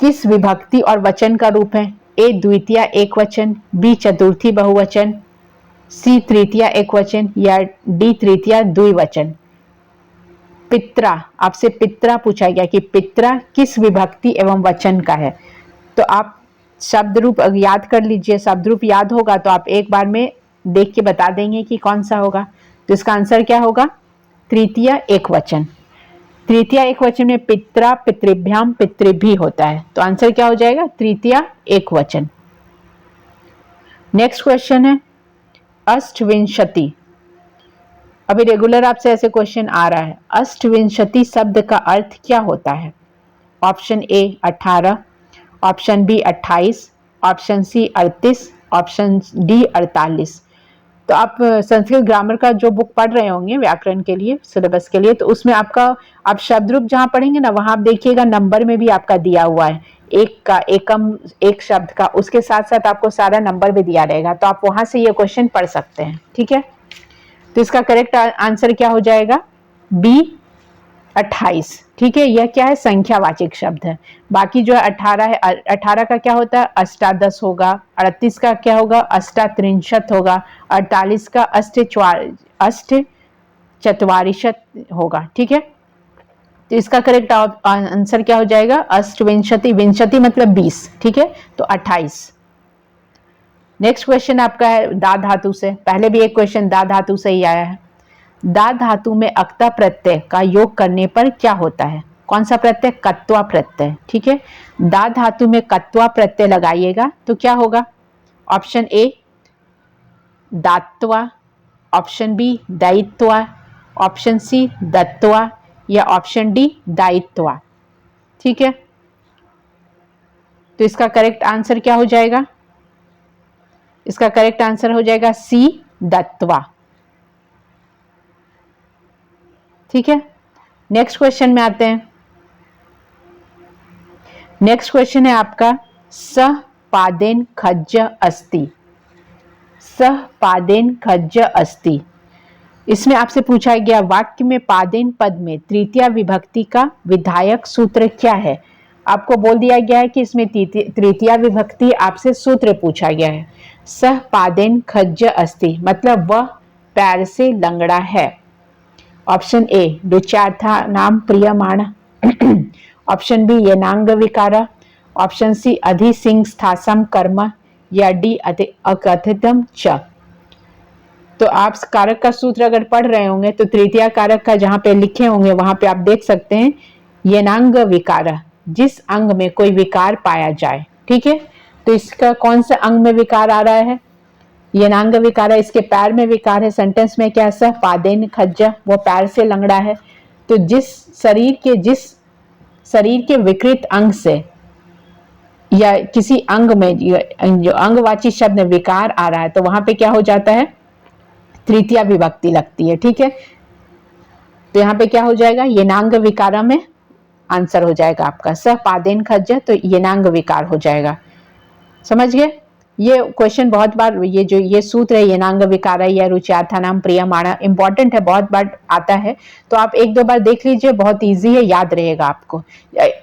किस विभक्ति और वचन का रूप है? ए द्वितीय एक वचन, बी चतुर्थी बहुवचन, सी तृतीय एक वचन या डी तृतीय द्विवचन। पित्रा, आपसे पित्रा पूछा गया कि पित्रा किस विभक्ति एवं वचन का है। तो आप शब्द रूप याद कर लीजिए, शब्द रूप याद होगा तो आप एक बार में देख के बता देंगे कि कौन सा होगा। तो इसका आंसर क्या होगा? तृतीय एक वचन। तृतीय एक वचन में पित्रा, पितृभ्याम, पितृभि होता है। तो आंसर क्या हो जाएगा? तृतीय एक वचन। नेक्स्ट क्वेश्चन है अष्टविंशति। अभी रेगुलर आपसे ऐसे क्वेश्चन आ रहा है। अष्टविंशति शब्द का अर्थ क्या होता है? Option A 18, option B 28, option C 38, option D 48। तो आप संस्कृत ग्रामर का जो बुक पढ़ रहे होंगे व्याकरण के लिए, सिलेबस के लिए, तो उसमें आपका आप शब्द रूप जहां पढ़ेंगे ना, वहां आप देखिएगा नंबर में भी आपका दिया हुआ है, एक का, एकम, एक शब्द का, उसके साथ साथ आपको सारा नंबर भी दिया रहेगा। तो आप वहां से ये क्वेश्चन पढ़ सकते हैं। ठीक है, तो इसका करेक्ट आंसर क्या हो जाएगा? बी 28। ठीक है, यह क्या है? संख्यावाचक शब्द है। बाकी जो है 18 है, 18 का क्या होता है? अष्टादश होगा। 38 का क्या होगा? अष्टात्रिंशत होगा। 48 का अष्ट चत्वारिशत होगा। ठीक है, तो इसका करेक्ट आंसर क्या हो जाएगा? अष्टविंशति। विंशति मतलब 20। ठीक है, तो 28। नेक्स्ट क्वेश्चन आपका है दा धातु से। पहले भी एक क्वेश्चन दा धातु से ही आया है। दा धातु में अक्ता प्रत्यय का योग करने पर क्या होता है? कौन सा प्रत्यय? कत्वा प्रत्यय। ठीक है, दा धातु में कत्वा प्रत्यय लगाइएगा तो क्या होगा? ऑप्शन ए दात्वा, ऑप्शन बी दायित्वा, ऑप्शन सी दत्वा या ऑप्शन डी दायित्वा। ठीक है, तो इसका करेक्ट आंसर क्या हो जाएगा? इसका करेक्ट आंसर हो जाएगा सी दत्वा। ठीक है, नेक्स्ट क्वेश्चन में आते हैं। नेक्स्ट क्वेश्चन है आपका सह पादेन खज्ज अस्ति। सह पादेन खज्ज अस्ति, इसमें आपसे पूछा गया वाक्य में पादेन पद में तृतीय विभक्ति का विधायक सूत्र क्या है? आपको बोल दिया गया है कि इसमें तृतीय विभक्ति आपसे सूत्र पूछा गया है। सह पादेन खज्ज अस्ति मतलब वह पैर से लंगड़ा है। ऑप्शन ए रुच्यार्था नाम प्रियमाण, ऑप्शन बी येनांग विकारा, ऑप्शन सी अधिसिंस्थासम कर्म या डी अकथितम च। तो आप कारक का सूत्र अगर पढ़ रहे होंगे तो तृतीय कारक का जहां पे लिखे होंगे वहां पे आप देख सकते हैं येनांग विकार, जिस अंग में कोई विकार पाया जाए। ठीक है, तो इसका कौन सा अंग में विकार आ रहा है? येनांग विकार, इसके पैर में विकार है। सेंटेंस में क्या है? पादेन खज्ज, वो पैर से लंगड़ा है। तो जिस शरीर के विकृत अंग से या किसी अंग में जो अंगवाची शब्द विकार आ रहा है तो वहां पे क्या हो जाता है? तृतीय विभक्ति लगती है। ठीक है, तो यहाँ पे क्या हो जाएगा? येनांग विकारा में आंसर हो जाएगा आपका सह पादेन खज्ज, तो येनांग विकार हो जाएगा। समझ गए? ये क्वेश्चन बहुत बार, ये सूत्र है येनांग विकार या रुच्यार्थानाम प्रियमाणा, इंपॉर्टेंट है, बहुत बार आता है, तो आप एक दो बार देख लीजिए, बहुत इजी है, याद रहेगा आपको।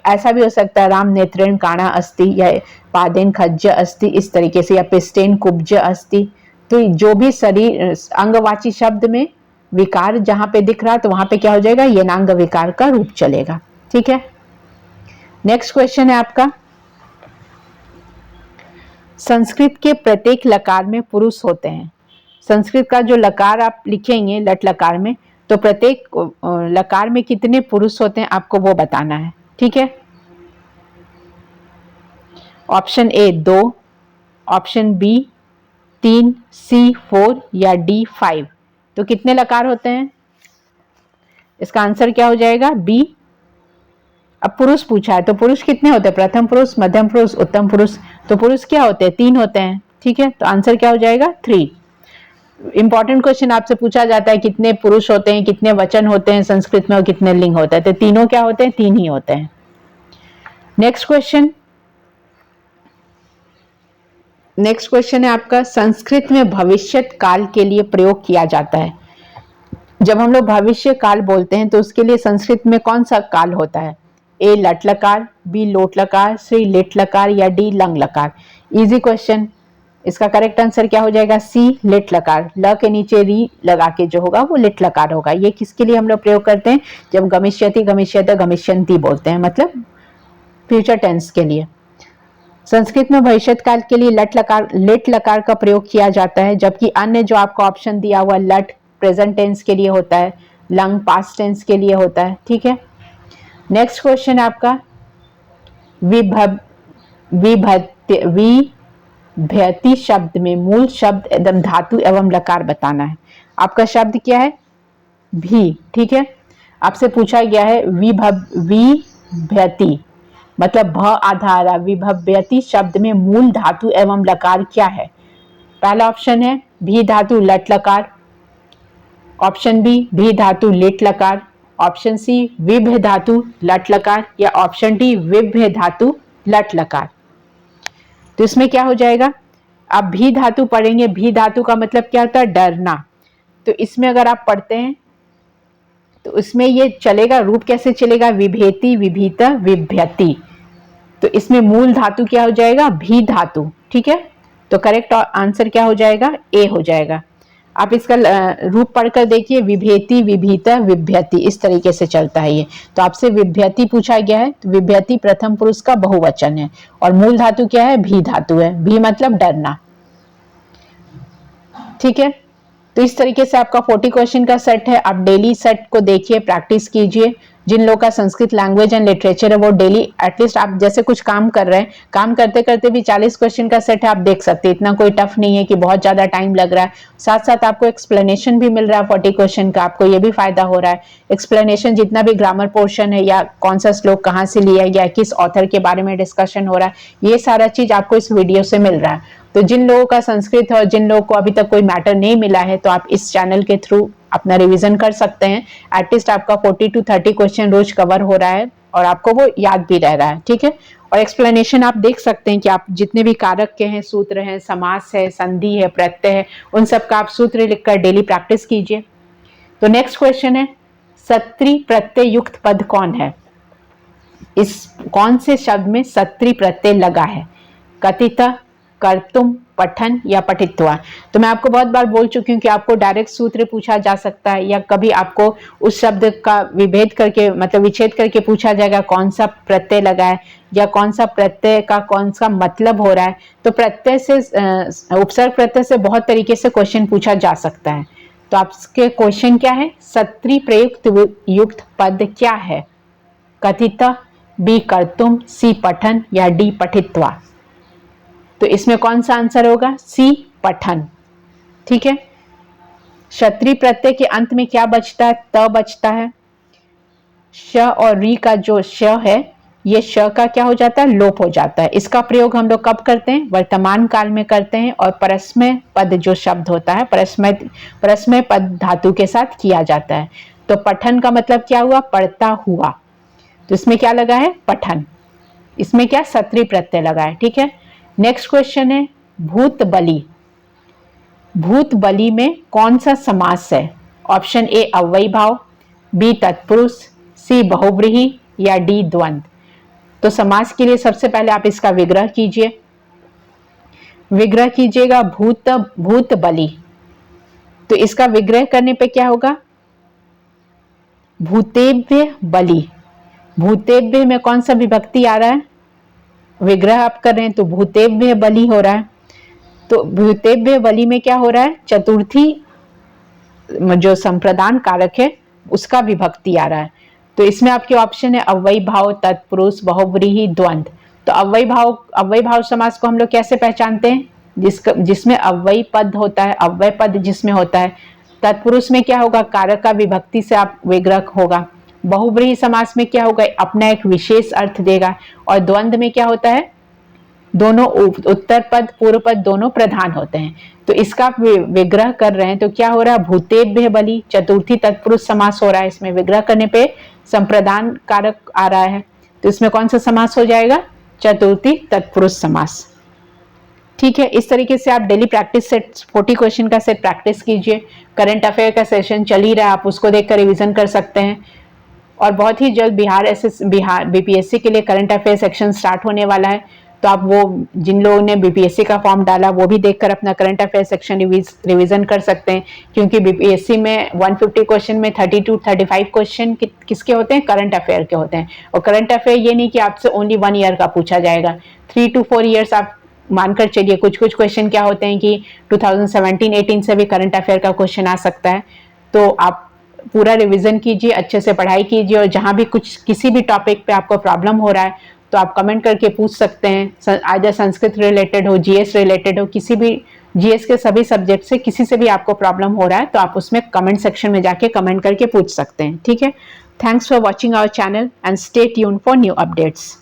ऐसा भी हो सकता है राम नेत्रेण काणा अस्ति या पादेन खज्ज अस्ति, इस तरीके से, या पिस्टेन कुब्ज अस्ति। तो जो भी शरीर अंगवाची शब्द में विकार जहां पे दिख रहा तो वहां पे क्या हो जाएगा, येनांग विकार का रूप चलेगा। ठीक है, नेक्स्ट क्वेश्चन है आपका, संस्कृत के प्रत्येक लकार में पुरुष होते हैं। संस्कृत का जो लकार आप लिखेंगे लट लकार में, तो प्रत्येक लकार में कितने पुरुष होते हैं आपको वो बताना है। ठीक है, ऑप्शन ए 2, ऑप्शन बी 3, सी 4 या डी 5। तो कितने लकार होते हैं, इसका आंसर क्या हो जाएगा, बी। अब पुरुष पूछा है तो पुरुष कितने होते हैं, प्रथम पुरुष, मध्यम पुरुष, उत्तम पुरुष। तो पुरुष क्या होते हैं, 3 होते हैं। ठीक है, तो आंसर क्या हो जाएगा, 3। इंपॉर्टेंट क्वेश्चन आपसे पूछा जाता है कितने पुरुष होते हैं, कितने वचन होते हैं संस्कृत में और कितने लिंग होते हैं, तो तीनों क्या होते हैं, 3 ही होते हैं। नेक्स्ट क्वेश्चन है आपका, संस्कृत में भविष्यत काल के लिए प्रयोग किया जाता है। जब हम लोग भविष्य काल बोलते हैं तो उसके लिए संस्कृत में कौन सा काल होता है, ए लट लकार, बी लोट लकार, सी लिट लकार या डी लंग लकार। इजी क्वेश्चन, इसका करेक्ट आंसर क्या हो जाएगा, सी लिट लकार। ल के नीचे री लगा के जो होगा वो लिट लकार होगा। ये किसके लिए हम लोग प्रयोग करते हैं, जब गमिष्यति गमिष्यत गमिष्यन्ति बोलते हैं, मतलब फ्यूचर टेंस के लिए। संस्कृत में भविष्यत काल के लिए लिट लकार का प्रयोग किया जाता है, जबकि अन्य जो आपको ऑप्शन दिया हुआ लट प्रेजेंट टेंस के लिए होता है, लंग पास्ट टेंस के लिए होता है। ठीक है, नेक्स्ट क्वेश्चन है आपका, विभ्यति शब्द में मूल शब्द एवं धातु एवं लकार बताना है। आपका शब्द क्या है, भी। ठीक है, आपसे पूछा गया है विभ्यति मतलब भ आधारा, विभव्यति शब्द में मूल धातु एवं लकार क्या है। पहला ऑप्शन है भी धातु लट लकार, ऑप्शन बी भी धातु लिट लकार, ऑप्शन सी विभ धातु लट लकार या ऑप्शन डी विभ धातु लट लकार। तो इसमें क्या हो जाएगा, आप भी धातु पढ़ेंगे, भी धातु का मतलब क्या होता है, डरना। तो इसमें अगर आप पढ़ते हैं तो उसमें ये चलेगा, रूप कैसे चलेगा, विभेति विभीत विभ्यति। तो इसमें मूल धातु क्या हो जाएगा, भी धातु। ठीक है, तो करेक्ट आंसर क्या हो जाएगा, ए हो जाएगा। आप इसका रूप पढ़कर देखिए, विभेति विभीत विभ्यति, इस तरीके से चलता है ये। तो आपसे विभ्यति पूछा गया है, तो विभ्यति प्रथम पुरुष का बहुवचन है और मूल धातु क्या है, भी धातु है। भी मतलब डरना। ठीक है, तो इस तरीके से आपका 40 क्वेश्चन का सेट है। आप डेली सेट को देखिए, प्रैक्टिस कीजिए। जिन लोगों का संस्कृत लैंग्वेज एंड लिटरेचर है वो डेली एटलीस्ट आप जैसे कुछ काम कर रहे हैं, काम करते करते भी 40 क्वेश्चन का सेट है, आप देख सकते हैं। इतना कोई टफ नहीं है कि बहुत ज्यादा टाइम लग रहा है। साथ साथ आपको एक्सप्लेनेशन भी मिल रहा है 40 क्वेश्चन का, आपको ये भी फायदा हो रहा है। एक्सप्लेनेशन जितना भी ग्रामर पोर्शन है या कौन सा श्लोक कहाँ से लिया या किस ऑथर के बारे में डिस्कशन हो रहा है, ये सारा चीज आपको इस वीडियो से मिल रहा है। तो जिन लोगों का संस्कृत है और जिन लोगों को अभी तक कोई मैटर नहीं मिला है, तो आप इस चैनल के थ्रू अपना रिवीजन कर सकते हैं। एटलीस्ट आपका 40 to 30 क्वेश्चन रोज कवर हो रहा है और आपको वो याद भी रह रहा है। ठीक है, और एक्सप्लेनेशन आप देख सकते हैं कि आप जितने भी कारक के हैं, सूत्र हैं, समास है, संधि है, प्रत्यय है, उन सब का आप सूत्र लिखकर डेली प्रैक्टिस कीजिए। तो नेक्स्ट क्वेश्चन है, सत्री प्रत्यय युक्त पद कौन है। इस कौन से शब्द में सत्री प्रत्यय लगा है, कथित, कर्तुम, पठन या पठित्वा। तो मैं आपको बहुत बार बोल चुकी हूँ कि आपको डायरेक्ट सूत्र पूछा जा सकता है या कभी आपको उस शब्द का विभेद करके मतलब विच्छेद करके पूछा जाएगा कौन सा प्रत्यय लगा है या कौन सा प्रत्यय का कौन सा मतलब हो रहा है। तो प्रत्यय से उपसर्ग प्रत्यय से बहुत तरीके से क्वेश्चन पूछा जा सकता है। तो आपके क्वेश्चन क्या है, सत्री प्रयुक्त युक्त पद क्या है, कथित, बी कर्तुम, सी पठन या डी पठित्वा। तो इसमें कौन सा आंसर होगा, सी पठन। ठीक है, क्षत्रिय प्रत्यय के अंत में क्या बचता है, त बचता है। श और री का जो श है, ये श का क्या हो जाता है, लोप हो जाता है। इसका प्रयोग हम लोग कब करते हैं, वर्तमान काल में करते हैं और परस्मय पद जो शब्द होता है परस्मय पद धातु के साथ किया जाता है। तो पठन का मतलब क्या हुआ, पढ़ता हुआ। तो इसमें क्या लगा है, पठन। इसमें क्या, सत्री प्रत्यय लगा है। ठीक है, नेक्स्ट क्वेश्चन है, भूत बलि। भूत बलि में कौन सा समास है? ऑप्शन ए अव्ययी भाव, बी तत्पुरुष, सी बहुव्रीहि या डी द्वंद्व। तो समास के लिए सबसे पहले आप इसका विग्रह कीजिए। विग्रह कीजिएगा भूत बलि। तो इसका विग्रह करने पे क्या होगा? भूतेभ्य बलि। भूतेभ्य में कौन सा विभक्ति आ रहा है? विग्रह आप कर रहे हैं तो भूतेभ्य बलि हो रहा है। तो भूतेभ्य बलि में क्या हो रहा है? चतुर्थी जो संप्रदान कारक है उसका विभक्ति आ रहा है। तो इसमें आपके ऑप्शन है अव्ययी भाव, तत्पुरुष, बहुव्रीहि, द्वंद्व। तो अव्ययी भाव समास को हम लोग कैसे पहचानते हैं? जिसमें अव्ययी पद होता है, अव्यय पद जिसमें होता है। तत्पुरुष में क्या होगा? कारक का विभक्ति से आप विग्रह होगा। बहुव्रीहि समास में क्या होगा? अपना एक विशेष अर्थ देगा। और द्वंद्व में क्या होता है? दोनों उत्तर पद पूर्व पद दोनों प्रधान होते हैं। तो इसका विग्रह कर रहे हैं तो क्या हो रहा है? भूतेभ्य बलि, चतुर्थी तत्पुरुष समास हो रहा है। इसमें विग्रह करने पे संप्रदान कारक आ रहा है। तो इसमें कौन सा समास हो जाएगा? चतुर्थी तत्पुरुष समास। ठीक है, इस तरीके से आप डेली प्रैक्टिस सेट 40 क्वेश्चन का सेट प्रैक्टिस कीजिए। करंट अफेयर का सेशन चल ही रहा है, आप उसको देखकर रिवीजन कर सकते हैं। और बहुत ही जल्द बिहार बीपीएससी के लिए करंट अफेयर सेक्शन स्टार्ट होने वाला है। तो आप वो जिन लोगों ने बीपीएससी का फॉर्म डाला वो भी देखकर अपना करंट अफेयर सेक्शन रिवीजन कर सकते हैं। क्योंकि बीपीएससी में 150 क्वेश्चन में 30 to 35 क्वेश्चन किसके होते हैं? करंट अफेयर के होते हैं। और करंट अफेयर ये नहीं कि आपसे ओनली 1 ईयर का पूछा जाएगा, 3 to 4 ईयर्स आप मानकर चलिए। कुछ क्वेश्चन क्या होते हैं कि 2017-18 से भी करंट अफेयर का क्वेश्चन आ सकता है। तो आप पूरा रिवीजन कीजिए, अच्छे से पढ़ाई कीजिए। और जहां भी किसी भी टॉपिक पे आपको प्रॉब्लम हो रहा है तो आप कमेंट करके पूछ सकते हैं। आज संस्कृत रिलेटेड हो, जीएस रिलेटेड हो, किसी भी जीएस के सभी सब्जेक्ट से किसी से भी आपको प्रॉब्लम हो रहा है तो आप उसमें कमेंट सेक्शन में जाके कमेंट करके पूछ सकते हैं। ठीक है, thanks for watching our channel and stay tuned for new updates.